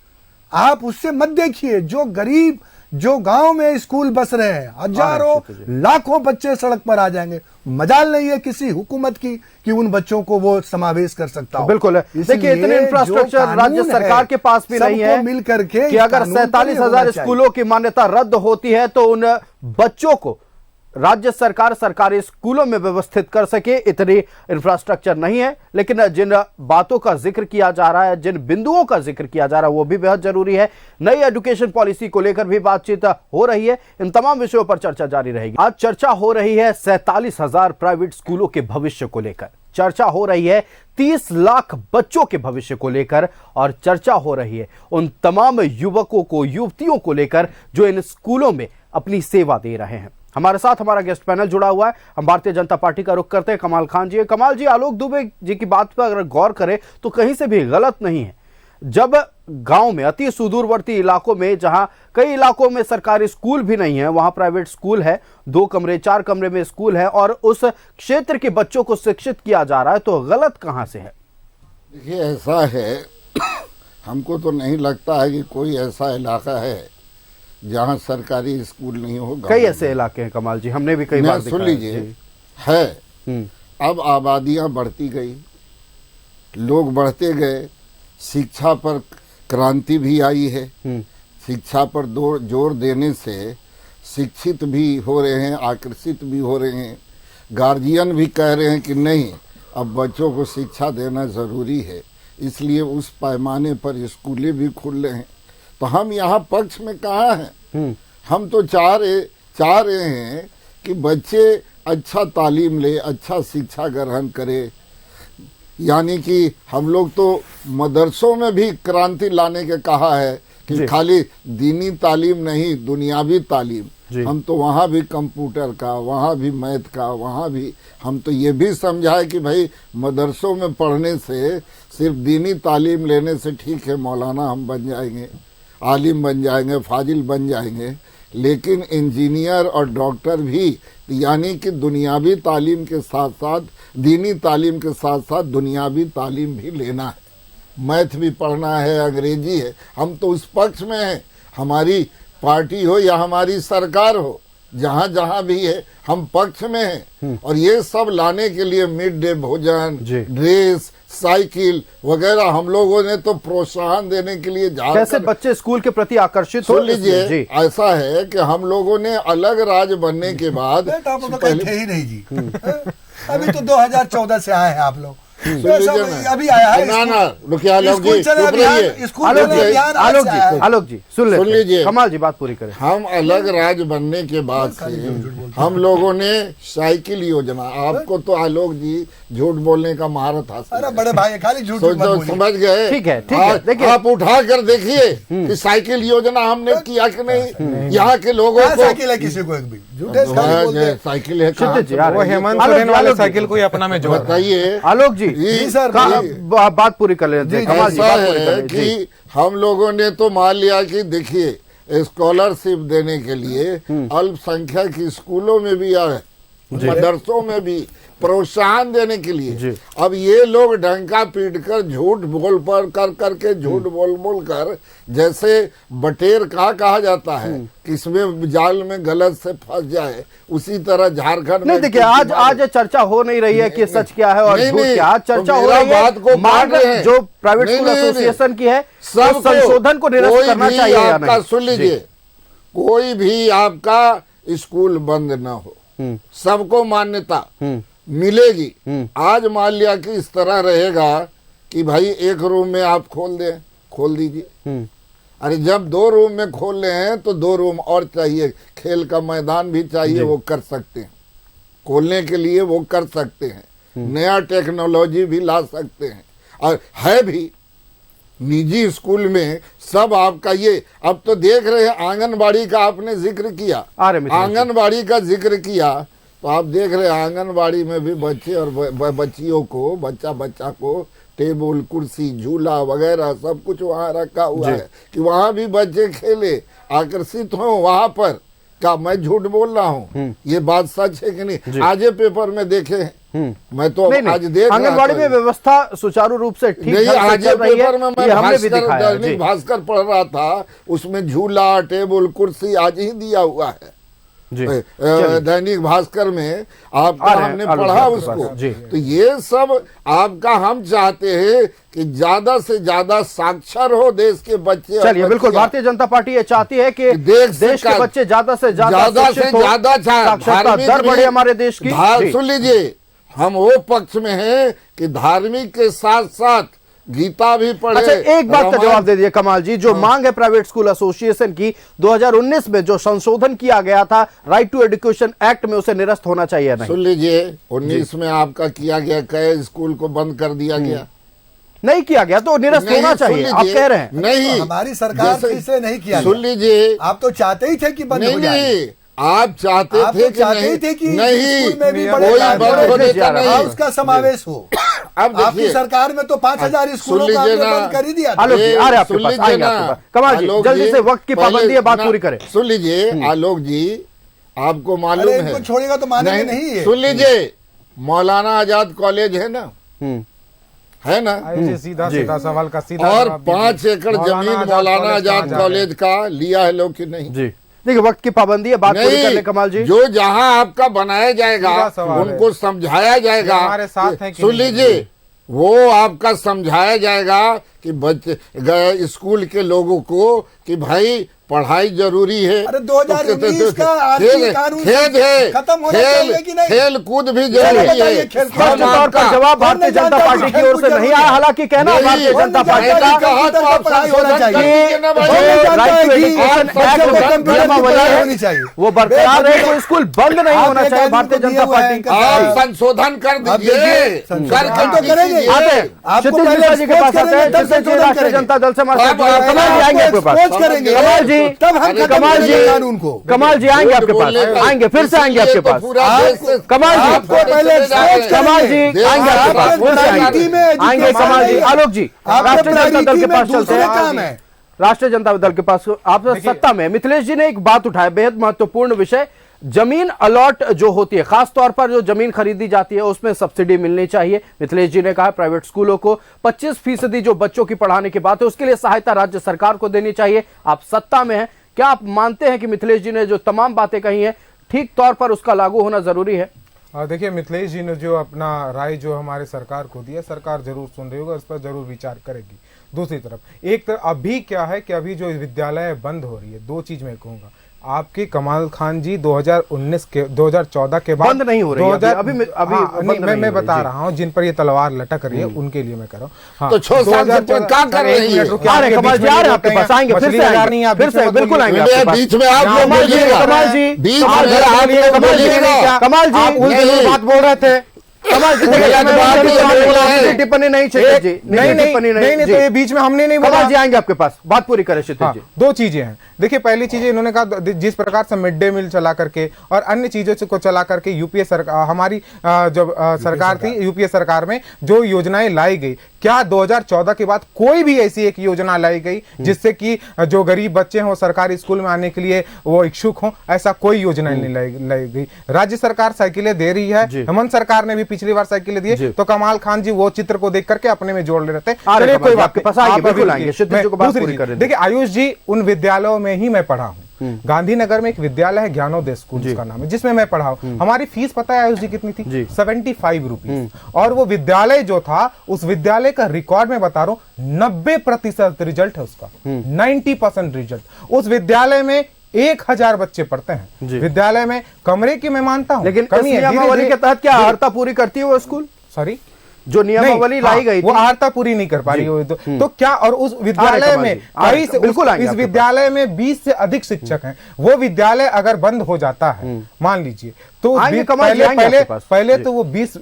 आप उससे मत देखिए। जो गरीब, जो गांव में स्कूल बस रहे हैं, हजारों लाखों बच्चे सड़क पर आ जाएंगे। मजाल नहीं है किसी हुकूमत की कि उन बच्चों को वो समावेश कर सकता हो। बिल्कुल। देखिए इतने इंफ्रास्ट्रक्चर राज्य सरकार के पास भी नहीं है मिल करके कि अगर 47,000 स्कूलों की मान्यता रद्द होती है तो उन बच्चों को राज्य सरकार सरकारी स्कूलों में व्यवस्थित कर सके। इतनी इंफ्रास्ट्रक्चर नहीं है। लेकिन जिन बातों का जिक्र किया जा रहा है, जिन बिंदुओं का जिक्र किया जा रहा है, वो भी बेहद जरूरी है। नई एजुकेशन पॉलिसी को लेकर भी बातचीत हो रही है। इन तमाम विषयों पर चर्चा जारी रहेगी। आज चर्चा हो रही है 47,000 प्राइवेट स्कूलों के भविष्य को लेकर, चर्चा हो रही है 30 लाख बच्चों के भविष्य को लेकर, और चर्चा हो रही है उन तमाम युवकों को, युवतियों को लेकर जो इन स्कूलों में अपनी सेवा दे रहे हैं। हमारे साथ हमारा गेस्ट पैनल जुड़ा हुआ है। हम भारतीय जनता पार्टी का रुख करते हैं कमाल खान जी। कमाल जी, आलोक दुबे जी की बात पर अगर गौर करें तो कहीं से भी गलत नहीं है। जब गांव में, अति सुदूरवर्ती इलाकों में, जहां कई इलाकों में सरकारी स्कूल भी नहीं है, वहां प्राइवेट स्कूल है, 2 कमरे 4 कमरे में स्कूल है, और उस क्षेत्र के बच्चों को शिक्षित किया जा रहा है, तो गलत कहां से है? देखिए ऐसा है, हमको तो नहीं लगता है कि कोई ऐसा इलाका है जहाँ सरकारी स्कूल नहीं होगा। कई ऐसे इलाके हैं कमाल जी, हमने भी कई बार सुन लीजिए है। अब आबादियां बढ़ती गई, लोग बढ़ते गए, शिक्षा पर क्रांति भी आई है। शिक्षा पर जोर देने से शिक्षित भी हो रहे हैं, आकर्षित भी हो रहे हैं। गार्जियन भी कह रहे हैं कि नहीं, अब बच्चों को शिक्षा देना ज़रूरी है, इसलिए उस पैमाने पर स्कूलें भी खुल रहे हैं। तो हम यहाँ पक्ष में कहाँ हैं? हम तो चाह रहे हैं कि बच्चे अच्छा तालीम ले, अच्छा शिक्षा ग्रहण करे। यानी कि हम लोग तो मदरसों में भी क्रांति लाने के कहा है कि खाली दीनी तालीम नहीं, दुनियावी तालीम। हम तो वहाँ भी कंप्यूटर का, वहाँ भी मैथ का, वहाँ भी हम तो ये भी समझाए कि भाई मदरसों में पढ़ने से, सिर्फ दीनी तालीम लेने से ठीक है मौलाना हम बन जाएंगे, आलिम बन जाएंगे, फाजिल बन जाएंगे, लेकिन इंजीनियर और डॉक्टर भी, यानी कि दुनियावी तालीम के साथ साथ, दीनी तालीम के साथ साथ दुनियावी तालीम भी लेना है। मैथ भी पढ़ना है, अंग्रेजी है। हम तो उस पक्ष में हैं, हमारी पार्टी हो या हमारी सरकार हो, जहाँ जहाँ भी है हम पक्ष में हैं। और ये सब लाने के लिए मिड डे भोजन, ड्रेस, साइकिल वगैरह हम लोगों ने तो प्रोत्साहन देने के लिए कैसे बच्चे स्कूल के प्रति आकर्षित हो। सुन लीजिए, ऐसा है कि हम लोगों ने अलग राज्य बनने के बाद थे ही नहीं जी। अभी तो 2014 से आए हैं आप लोग, अभी आया है आलोक जी सुन लीजिए, कमाल जी बात पूरी करें। हम अलग राज्य बनने के बाद से हम लोगों ने साइकिल योजना, आपको तो आलोक जी झूठ बोलने का महारत हासिल, अरे बड़े भाई खाली झूठ समझ गए। ठीक है देखिए, आप उठा कर देखिए कि साइकिल योजना हमने किया कि नहीं। यहाँ के लोगों को साइकिल है, किसी को एक भी झूठे साइकिल है, वो हेमंत सोरेन वाले साइकिल को अपना में जोड़। बताइए आलोक जी सर, बात पूरी कर लेते हैं। ऐसा है कि हम लोगों ने तो मान लिया कि देखिए स्कॉलरशिप देने के लिए अल्पसंख्यक स्कूलों में भी आए, मदरसों में भी प्रोत्साहन देने के लिए। अब ये लोग डंका पीट कर झूठ बोल पर करके झूठ बोल कर, जैसे बटेर कहा जाता है किसमें जाल में गलत से फंस जाए, उसी तरह झारखंड में। नहीं देखिए, आज चर्चा हो नहीं रही है कि सच क्या है और झूठ क्या। आज चर्चा हो रही है मांग जो प्राइवेट स्कूल एसोसिएशन की है, सब संशोधन को निरस्त करना चाहिए या नहीं। सुन लीजिए, कोई भी आपका स्कूल बंद न हो, सबको मान्यता मिलेगी। आज मान लिया कि इस तरह रहेगा कि भाई एक रूम में आप खोल दीजिए। अरे जब 2 रूम में खोल रहे हैं तो 2 रूम और चाहिए, खेल का मैदान भी चाहिए, वो कर सकते हैं। खोलने के लिए वो कर सकते हैं, नया टेक्नोलॉजी भी ला सकते हैं। और है भी निजी स्कूल में सब आपका ये, अब तो देख रहे हैं आंगनबाड़ी का आपने जिक्र किया, आंगनबाड़ी का जिक्र किया, तो आप देख रहे हैं आंगनबाड़ी में भी बच्चे और बच्चियों को, बच्चा को टेबल, कुर्सी, झूला वगैरह सब कुछ वहाँ रखा हुआ है कि वहाँ भी बच्चे खेले, आकर्षित हो वहाँ पर। क्या मैं झूठ बोल रहा हूँ? ये बात सच है कि नहीं? आज पेपर में देखे, मैं तो आज देख आंगनबाड़ी में व्यवस्था सुचारू रूप से ठीक नहीं। आज पेपर में मैं दैनिक भास्कर पढ़ रहा था, उसमें झूला, टेबल, कुर्सी आज ही दिया हुआ है। दैनिक भास्कर में आपका हमने पढ़ा उसको। तो ये सब आपका हम चाहते हैं कि ज्यादा से ज्यादा साक्षर हो देश के बच्चे। चलिए, बिल्कुल भारतीय जनता पार्टी ये चाहती है कि देश के बच्चे ज्यादा से ज्यादा साक्षरता दर बढ़े हमारे देश की। सुन लीजिए, हम वो पक्ष में हैं कि धार्मिक के साथ साथ गीता भी पढ़े। अच्छा, एक बात का जवाब दे दिए कमाल जी, जो मांग है प्राइवेट स्कूल एसोसिएशन की, 2019 में जो संशोधन किया गया था राइट टू एजुकेशन एक्ट में, उसे निरस्त होना चाहिए नहीं? सुन लीजिए, 19 में आपका किया गया, कई स्कूल को बंद कर दिया गया, नहीं किया गया तो निरस्त होना चाहिए, आप कह रहे हैं। नहीं, तो हमारी सरकार से नहीं किया। सुन लीजिए, आप तो चाहते ही थे कि बंद हो जाए। आप चाहते थे कि नहीं, कोई बंद होने का नहीं, उसका समावेश हो। अब आपकी सरकार में तो 5000 स्कूलों का बंद कर ही दिया। आलोक जी, आ रहे आपके पास, आएंगे आपके पास। कमाल जी, जल्दी से, वक्त की पाबंदी है, बात पूरी करें। सुन लीजिए आलोक जी, आपको मालूम है, छोड़ेगा तो मानेंगे नहीं। सुन लीजिए, मौलाना आजाद कॉलेज है ना, है ना, सीधा सवाल का सीधा। और 5 एकड़ जमीन मौलाना आजाद कॉलेज का लिया है लोग कि नहीं? जी देखिए, वक्त की पाबंदी है, बात पूरी कर ले कमाल जी। जो जहां आपका बनाया जाएगा उनको समझाया जाएगा। हमारे साथ हैं। सुन लीजिए, वो आपका समझाया जाएगा कि बच्चे स्कूल के लोगों को कि भाई पढ़ाई जरूरी है। अरे 2019 का आरटीई कानून खत्म होना चाहिए कि नहीं? खेल कूद भी जरूरी है। स्पष्ट तौर पर जवाब भारतीय जनता पार्टी की ओर से नहीं आया। हालांकि कहना भारतीय जनता पार्टी का वो बरकरार रहे, कोई स्कूल बंद नहीं होना चाहिए। भारतीय जनता पार्टी आप संशोधन कर दीजिए, जी के पास आते हैं, राष्ट्रीय जनता दल से कमाल जी आएंगे आपके पास। कमाल जी, कमाल जी, कमाल जी आएंगे आपके पास, आएंगे, फिर से आएंगे आपके पास। कमाल जी, कमाल जी आएंगे आपके पास, फिर से आएंगे कमाल जी। आलोक जी, राष्ट्रीय जनता दल के पास चलते हैं। राष्ट्रीय जनता दल के पास आप सत्ता में, मिथिलेश जी ने एक बात उठाई, बेहद महत्वपूर्ण विषय, जमीन अलॉट जो होती है, खास तौर पर जो जमीन खरीदी जाती है उसमें सब्सिडी मिलनी चाहिए। मिथिलेश जी ने कहा प्राइवेट स्कूलों को 25% जो बच्चों की पढ़ाने की बात है उसके लिए सहायता राज्य सरकार को देनी चाहिए। आप सत्ता में हैं, क्या आप मानते हैं कि मिथिलेश जी ने जो तमाम बातें कही हैं ठीक तौर पर उसका लागू होना जरूरी है? देखिए, मिथिलेश जी ने जो अपना राय जो हमारे सरकार को दिया, सरकार जरूर सुन रही होगा, इस पर जरूर विचार करेगी। दूसरी तरफ एक तरफ अभी क्या है कि अभी जो विद्यालय बंद हो रही है, दो चीज मैं कहूंगा, आपके कमाल खान जी 2014 के बाद बंद नहीं हो रही है अभी मैं बता रहा हूँ, जिन पर ये तलवार लटक रही है उनके लिए मैं कर रहा हूँ। तो 6 साल से क्या कर रही है? कमाल जी आ रहे हैं आपके पास, आएंगे फिर से बिल्कुल आएंगे बीच में आप लोग बोलिएगा, कमाल जी, बीच में आप बोलिएगा। कमाल जी बात बोल रहे थे, कमाल जी टिप्पणी नहीं चाहिए जी, नहीं तो ये बीच में हमने नहीं बोला जी। आएंगे आपके पास, बात पूरी करें क्षितिज जी। दो चीजें हैं, देखिए पहली चीज इन्होंने कहा जिस प्रकार से मिड डे मील चला करके और अन्य चीजों को चला करके यूपीए सरकार, हमारी जब सरकार थी, यूपीए सरकार में जो योजनाएं लाई गई, क्या 2014 के बाद कोई भी ऐसी एक योजना लाई गई जिससे कि जो गरीब बच्चे हैं वो सरकारी स्कूल में आने के लिए वो इच्छुक हों? ऐसा कोई योजना नहीं लाई गई। राज्य सरकार साइकिलें दे रही है, हेमंत सरकार ने भी पिछली बार साइकिलें दी है, तो कमाल खान जी वो चित्र को देख करके अपने में जोड़ ले रहे थे। कोई बात नहीं। देखिए आयुष जी, उन विद्यालयों में ही मैं पढ़ा हूँ। गांधीनगर में एक विद्यालय है, ज्ञानोदय स्कूल जिसका नाम है, जिसमें मैं पढ़ा हूँ। हमारी फीस पता है आयुष जी कितनी थी? 75 रुपीज। और वो विद्यालय जो था, उस विद्यालय का रिकॉर्ड में बता रहा हूँ 90% रिजल्ट है उसका, 90% रिजल्ट। उस विद्यालय में 1000 बच्चे पढ़ते हैं। विद्यालय में कमरे की मैं मानता हूँ, लेकिन नियमावली के तहत क्या अर्हता पूरी करती है वो स्कूल? सॉरी, जो नियमावली लाई गई वो अर्हता पूरी नहीं कर पा रही है तो क्या? और उस विद्यालय में इस विद्यालय में 20 से अधिक शिक्षक हैं। वो विद्यालय अगर बंद हो जाता है मान लीजिए, तो पहले तो वो 20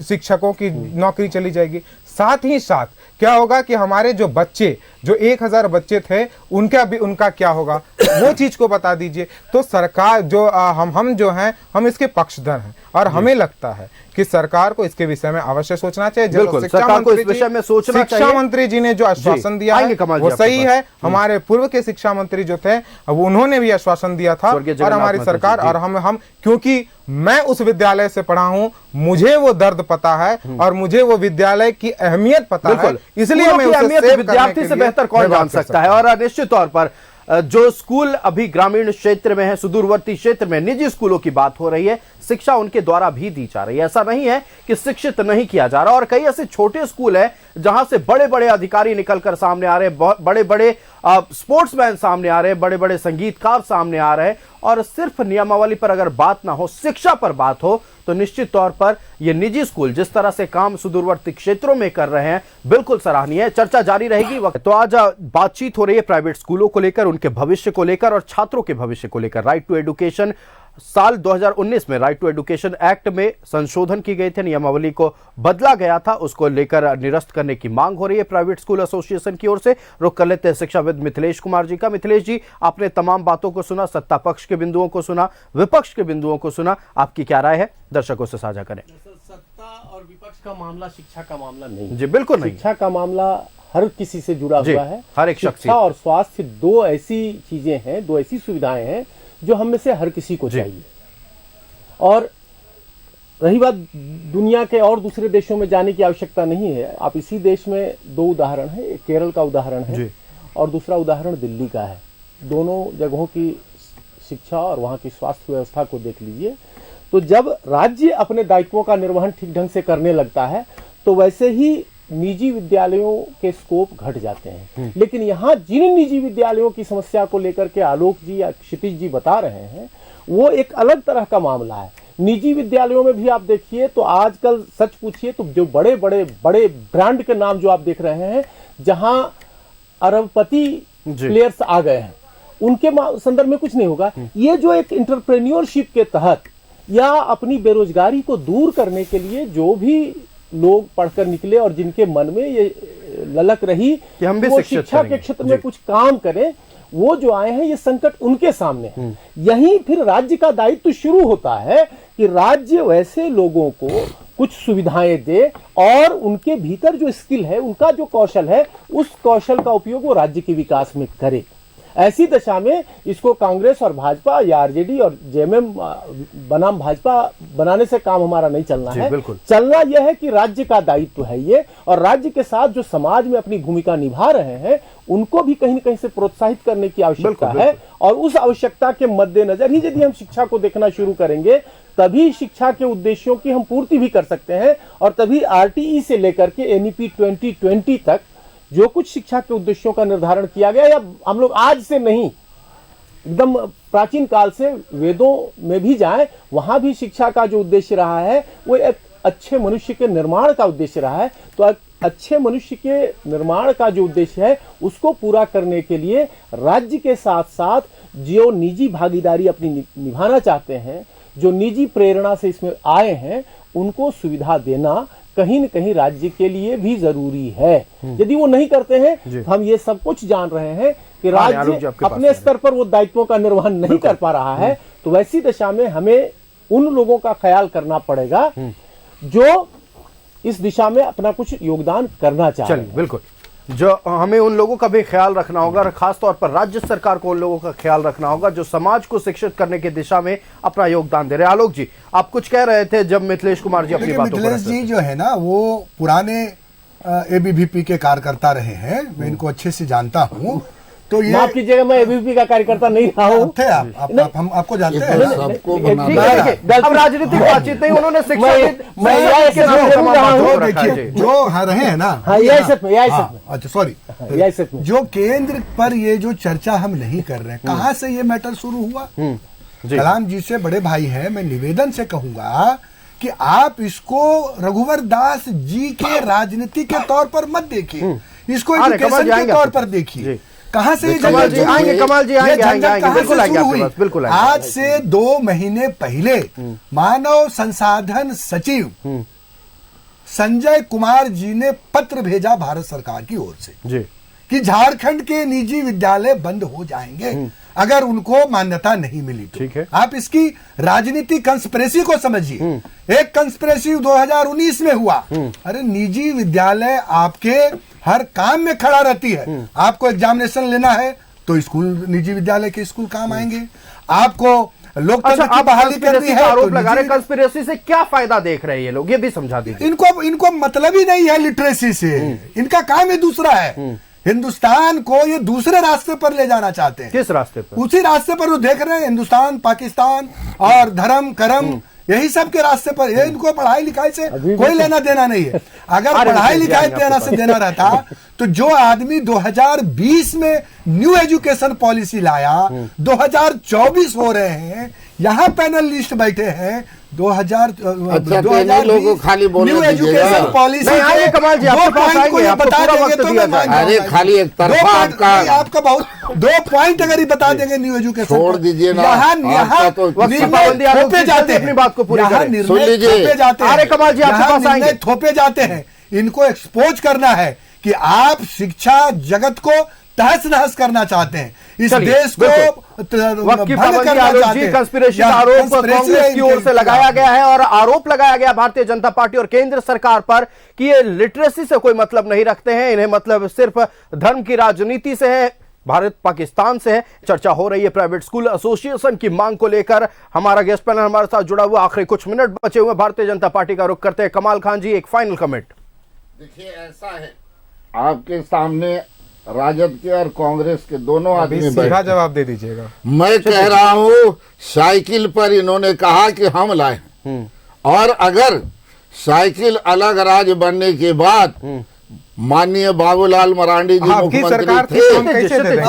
शिक्षकों की नौकरी चली जाएगी। साथ ही साथ क्या होगा कि हमारे जो बच्चे, जो 1000 बच्चे थे, उनका क्या होगा, वो चीज को बता दीजिए। तो सरकार जो हम जो हैं, हम इसके पक्षधर हैं और हमें लगता है कि सरकार को इसके विषय में अवश्य सोचना चाहिए। शिक्षा मंत्री जी ने जो आश्वासन दिया है वो सही है। हमारे पूर्व के शिक्षा मंत्री जो थे उन्होंने भी आश्वासन दिया था, और हमारी सरकार और हम क्योंकि मैं उस विद्यालय से पढ़ा हूं, मुझे वो दर्द पता है और मुझे वो विद्यालय की अहमियत पता है, इसलिए मैं उसे विद्यार्थी से बेहतर कौन जान सकता है। और निश्चित तौर पर जो स्कूल अभी ग्रामीण क्षेत्र में है, सुदूरवर्ती क्षेत्र में निजी स्कूलों की बात हो रही है, शिक्षा उनके द्वारा भी दी जा रही है। ऐसा नहीं है कि शिक्षित नहीं किया जा रहा। और कई ऐसे छोटे स्कूल हैं जहां से बड़े बड़े अधिकारी निकलकर सामने आ रहे हैं, बड़े बड़े स्पोर्ट्समैन सामने आ रहे हैं, बड़े बड़े संगीतकार सामने आ रहे हैं। और सिर्फ नियमावली पर अगर बात ना हो, शिक्षा पर बात हो, तो निश्चित तौर पर ये निजी स्कूल जिस तरह से काम सुदूरवर्ती क्षेत्रों में कर रहे हैं, बिल्कुल सराहनीय है। चर्चा जारी रहेगी। तो आज बातचीत हो रही है प्राइवेट स्कूलों को लेकर, उनके भविष्य को लेकर और छात्रों के भविष्य को लेकर। राइट टू एजुकेशन साल 2019 में राइट टू एजुकेशन एक्ट में संशोधन की गई थी, नियमावली को बदला गया था, उसको लेकर निरस्त करने की मांग हो रही है प्राइवेट स्कूल एसोसिएशन की ओर से। रुख कर लेते हैं शिक्षाविद मिथिलेश कुमार जी का। मिथिलेश जी, आपने तमाम बातों को सुना, सत्ता पक्ष के बिंदुओं को सुना, विपक्ष के बिंदुओं को सुना, आपकी क्या राय है? दर्शकों से साझा करें। सत्ता और विपक्ष का मामला शिक्षा का मामला नहीं जी, बिल्कुल नहीं। शिक्षा का मामला हर किसी से जुड़ा हुआ है, हर एक शख्स। शिक्षा और स्वास्थ्य दो ऐसी चीजें हैं, दो ऐसी सुविधाएं हैं जो हम में से हर किसी को चाहिए। और रही बात दुनिया के और दूसरे देशों में जाने की आवश्यकता नहीं है। आप इसी देश में दो उदाहरण है, एक केरल का उदाहरण है और दूसरा उदाहरण दिल्ली का है। दोनों जगहों की शिक्षा और वहाँ की स्वास्थ्य व्यवस्था को देख लीजिए। तो जब राज्य अपने दायित्वों का निर्वहन ठीक ढंग से करने लगता है, तो वैसे ही निजी विद्यालयों के स्कोप घट जाते हैं। लेकिन यहाँ जिन निजी विद्यालयों की समस्या को लेकर के आलोक जी या क्षितिज जी बता रहे हैं, वो एक अलग तरह का मामला है। निजी विद्यालयों में भी आप देखिए तो आजकल सच पूछिए तो जो बड़े ब्रांड के नाम जो आप देख रहे हैं, जहां अरबपति प्लेयर्स आ गए हैं, उनके संदर्भ में कुछ नहीं होगा। ये जो एक इंटरप्रेन्योरशिप के तहत या अपनी बेरोजगारी को दूर करने के लिए जो भी लोग पढ़कर निकले और जिनके मन में ये ललक रही कि हम भी वो शिक्षा के क्षेत्र में कुछ काम करें, वो जो आए हैं, ये संकट उनके सामने है। यहीं फिर राज्य का दायित्व शुरू होता है कि राज्य वैसे लोगों को कुछ सुविधाएं दे और उनके भीतर जो स्किल है, उनका जो कौशल है, उस कौशल का उपयोग वो राज्य के विकास में करे। ऐसी दशा में इसको कांग्रेस और भाजपा या आरजेडी और जेएमएम बनाम भाजपा बनाने से काम हमारा नहीं चलना है। चलना यह है कि राज्य का दायित्व है ये, और राज्य के साथ जो समाज में अपनी भूमिका निभा रहे हैं उनको भी कहीं न कहीं से प्रोत्साहित करने की आवश्यकता है। और उस आवश्यकता के मद्देनजर ही यदि हम शिक्षा को देखना शुरू करेंगे, तभी शिक्षा के उद्देश्यों की हम पूर्ति भी कर सकते हैं, और तभी आरटीई से लेकर के एनईपी 2020 तक जो कुछ शिक्षा के उद्देश्यों का निर्धारण किया गया, या हम लोग आज से नहीं, एकदम प्राचीन काल से वेदों में भी जाएं, वहां भी शिक्षा का जो उद्देश्य रहा है वो एक अच्छे मनुष्य के निर्माण का उद्देश्य रहा है। तो अच्छे मनुष्य के निर्माण का जो उद्देश्य है, उसको पूरा करने के लिए राज्य के साथ साथ जो निजी भागीदारी अपनी निभाना चाहते हैं, जो निजी प्रेरणा से इसमें आए हैं, उनको सुविधा देना कहीं न कहीं राज्य के लिए भी जरूरी है। यदि वो नहीं करते हैं तो हम ये सब कुछ जान रहे हैं कि राज्य अपने स्तर पर वो दायित्वों का निर्वहन नहीं कर पा रहा है। तो वैसी दशा में हमें उन लोगों का ख्याल करना पड़ेगा जो इस दिशा में अपना कुछ योगदान करना चाहते हैं। बिल्कुल, जो हमें उन लोगों का भी ख्याल रखना होगा, और खासतौर पर राज्य सरकार को उन लोगों का ख्याल रखना होगा जो समाज को शिक्षित करने की दिशा में अपना योगदान दे रहे हैं। आलोक जी, आप कुछ कह रहे थे जब मिथिलेश कुमार जी अपनी बातों मिथिलेश जी जो है ना, वो पुराने एबीवीपी के कार्यकर्ता रहे हैं, मैं इनको अच्छे से जानता हूँ। तो ये माफ कीजिएगा, मैं एबीवीपी का कार्यकर्ता नहीं रहा हूँ। थे आप हम आपको जानते हैं। सबको अब राजनीतिक बातचीत नहीं, उन्होंने शिक्षा देखिए जो रहे हैं ना, अच्छा सॉरी, जो केंद्र पर ये जो चर्चा हम नहीं कर रहे हैं, कहाँ से ये मैटर शुरू हुआ? कलाम जी से बड़े भाई हैं, मैं निवेदन से कहूंगा कि आप इसको रघुवर दास जी के राजनीति के तौर पर मत देखिए, इसको एजुकेशन के तौर पर देखिए। कहां से कमाल जी आएंगे, बिल्कुल आज से 2 महीने पहले मानव संसाधन सचिव संजय कुमार जी ने पत्र भेजा भारत सरकार की ओर से कि झारखंड के निजी विद्यालय बंद हो जाएंगे अगर उनको मान्यता नहीं मिली तो। ठीक है, आप इसकी राजनीतिक कंस्पिरेसी को समझिए। एक कंस्पिरेसी 2019 में हुआ। अरे निजी विद्यालय आपके हर काम में खड़ा रहती है। आपको एग्जामिनेशन लेना है तो स्कूल, निजी विद्यालय के स्कूल काम आएंगे। आपको लोकतंत्र की बहाली करनी है, आरोप लगा रहे कंस्पिरेसी से क्या फायदा देख रहे हैं ये लोग, ये भी समझा दीजिए। इनको मतलब ही नहीं है लिटरेसी से, इनका काम ही दूसरा है। हिंदुस्तान को ये दूसरे रास्ते पर ले जाना चाहते हैं। किस रास्ते पर? उसी रास्ते पर वो देख रहे हैं, हिंदुस्तान, पाकिस्तान और धर्म कर्म, यही सब के रास्ते पर। ये इनको पढ़ाई लिखाई से कोई लेना देना नहीं है। अगर पढ़ाई लिखाई से देना रहता तो जो आदमी 2020 में न्यू एजुकेशन पॉलिसी लाया, 2024 हो रहे हैं, यहाँ पैनल लिस्ट बैठे हैं 2020 लोगों खाली बोलने न्यू एजुकेशन पॉलिसी कमाल जी बता देंगे तो मैं मान अरे खाली एक तरफा आपका बहुत 2 पॉइंट अगर ही बता देंगे न्यू एजुकेशन, छोड़ दीजिए ना। यहाँ थोपे जाते हैं, अपनी बात को पूरी करें, सुन लीजिए। अरे कमाल जी आपके पास आएंगे, थोपे जाते हैं। इनको एक्सपोज करना है कि आप शिक्षा जगत को तहस नहस करना चाहते हैं, इस देश को वक्त की पाबंदी आरोप जी, कंस्पिरेसी आरोप कांग्रेस की ओर से लगाया गया है, और आरोप लगाया गया भारतीय जनता पार्टी और केंद्र सरकार पर कि ये लिटरेसी से कोई मतलब नहीं रखते हैं, इन्हें मतलब सिर्फ धर्म की राजनीति से है, भारत पाकिस्तान से है। चर्चा हो रही है प्राइवेट स्कूल एसोसिएशन की मांग को लेकर। हमारा गेस्ट पैनल हमारे साथ जुड़ा हुआ, आखिरी कुछ मिनट बचे हुए, भारतीय जनता पार्टी का रुख करते हैं। कमाल खान जी, एक फाइनल कमेंट। देखिए ऐसा है, आपके सामने राजद के और कांग्रेस के दोनों आदमी सीधा जवाब दे दीजिएगा। मैं कह रहा हूं साइकिल पर इन्होंने कहा कि हम लाए, और अगर साइकिल अलग राज्य बनने के बाद माननीय बाबूलाल मरांडी जी आपकी मुख्यमंत्री सरकार थी थे। तो हम कैसे दे देंगे?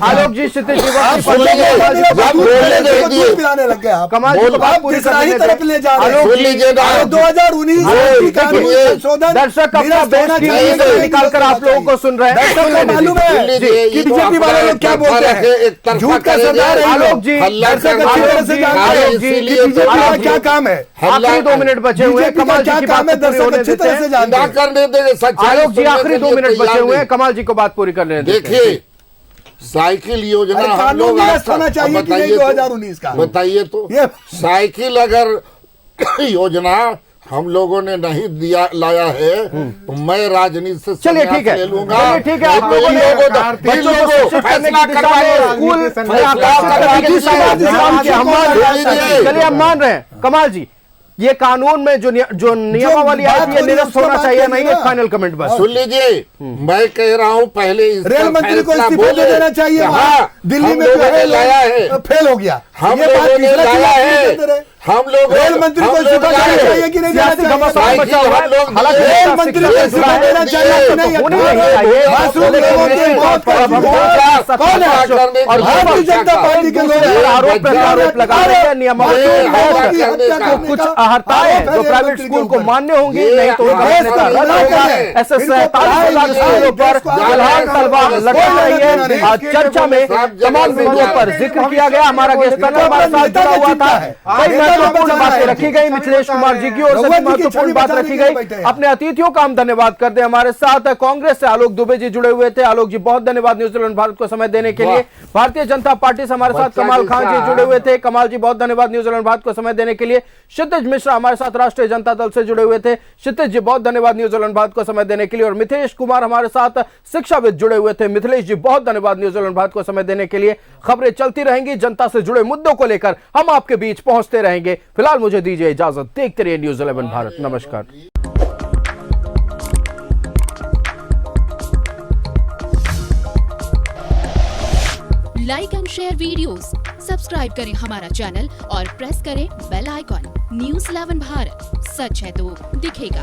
आलोक जी क्षितिज जी आप सुनिए, आप बोलने दे दिए। पिलाने लग गए आप। कमाल जी को बात पूरी किस करने राही देते तरफ ले जा हैं। रहे हैं? आलोक सुन लीजिए ना। 2019 देखिए, कानून संशोधन दर्शक अपना निरस्त बेस होना की चाहिए, नींद से निकालकर आप लोगों को सुन रहे हैं। दर्शक को मालूम सुन है लीजिए, कि ये तो बीजेपी वाले अपना लोग क्या एक बोलते तरफा रखे, एक हैं, तरफा झूठ का करेंगे। सरदार है ये आलोक लोग। जी, हल्ला दर्शक करना अच्छी तरह है। से जी, जानते आलोक हैं जी, कि इसीलिए बीजेपी का आप क्या काम है। आखिरी 2 मिनट बचे हुए हैं। बीजेपी का कमाल जी क्या की काम बात है, पूरी दर्शक होने अच्छी देते तरह से हैं। जानते ना हैं। करने देंगे, सच्चाई आलोक जी सुनने आखिरी के 2 लिए मिनट तैयार बचे हुए हैं। नहीं। कमाल जी को बात पूरी करने देते हैं। देखिए, साइकिल योजना अरे हम कानून लोग निरस्त होना चाहिए कि नहीं 2019 का? बताइए तो ये- साइकिल अगर योजना हम लोगों ने नहीं दिया लाया है तो मैं राजनीति से चलिए संन्यास ठीक है, ले लूंगा। चलिए ठीक है। आप नहीं तो लोगों ने इन लोगों बच्चों को शिक्षित करने की फैसला दिशा करवाए। में स्कूल फैसला करने की दिशा में इंतजाम किया। हम मान रहे हैं। लीजिए। चलिए हम मान रहे हैं। कमाल जी, ये कानून में जो नियमावली आई थी ये निरस्त होना चाहिए नहीं? एक फाइनल कमेंट बस। सुन लीजिए, मैं कह रहा हूँ पहले इस रेल पर मंत्री को फैसला इस्तीफा दे बोले। देना चाहिए। हाँ, वहाँ दिल्ली हम में लोगों जो ने है लाया है, फेल हो गया। हम ये बात लोगों ने तीसरा लाया चुनाव है, नहीं देते रहे। हम लोग रेल मंत्री को इस्तीफा देना चाहिए कि नहीं देना सियासी घमासान चाहिए? बचा हुआ है। हम लोग हालांकि रेल मंत्री को इस्तीफा देना चाहिए कि नहीं? होनी नहीं चाहिए। मासूम लोगों की मौत का जिम्मेदार कौन है? और भारतीय जनता पार्टी के लोग आरोप प्रत्यारोप लगा रहे हैं। नियमावली को कुछ अहर्ताएं हैं जो प्राइवेट स्कूल को मान्य होंगी, नहीं तो उनका मान्यता रद्द होगा। ऐसे 47,000 स्कूलों पर फिलहाल तलवार लटक रही है। आज चर्चा में तमाम बिंदुओं पर जिक्र किया गया। हमारा गेस्ट पैनल हमारे साथ जुड़ा हुआ था। कई महत्वपूर्ण बातें रखी गई। मिथिलेश कुमार जी की ओर से भी महत्वपूर्ण बात रखी गई। अपने अतिथियों का हम धन्यवाद करते हैं। हमारे साथ कांग्रेस से आलोक दुबे जी जुड़े हुए थे। आलोक जी बहुत धन्यवाद न्यूजीलैंड भारत को समय देने के लिए। भारतीय जनता पार्टी से हमारे साथ कमाल खान जी जुड़े हुए थे। कमाल जी बहुत धन्यवाद न्यूजीलैंड भारत को समय देने के लिए। क्षितिज मिश्रा हमारे साथ राष्ट्रीय जनता दल से जुड़े हुए थे। क्षितिज जी बहुत धन्यवाद न्यूजीलैंड भारत को समय देने के लिए। और मिथिलेश कुमार हमारे साथ शिक्षाविद जुड़े हुए थे। मिथिलेश जी बहुत धन्यवाद न्यूजीलैंड भारत को समय देने के लिए। खबरें चलती रहेंगी, जनता से जुड़े मुद्दों को लेकर हम आपके बीच पहुंचते रहेंगे। फिलहाल मुझे दीजिए इजाजत। देखते रहिए न्यूज़ 11 भारत। नमस्कार। Like and share videos, subscribe करें हमारा चैनल और प्रेस करें बेल आइकॉन। न्यूज़ 11 भारत, सच है तो दिखेगा।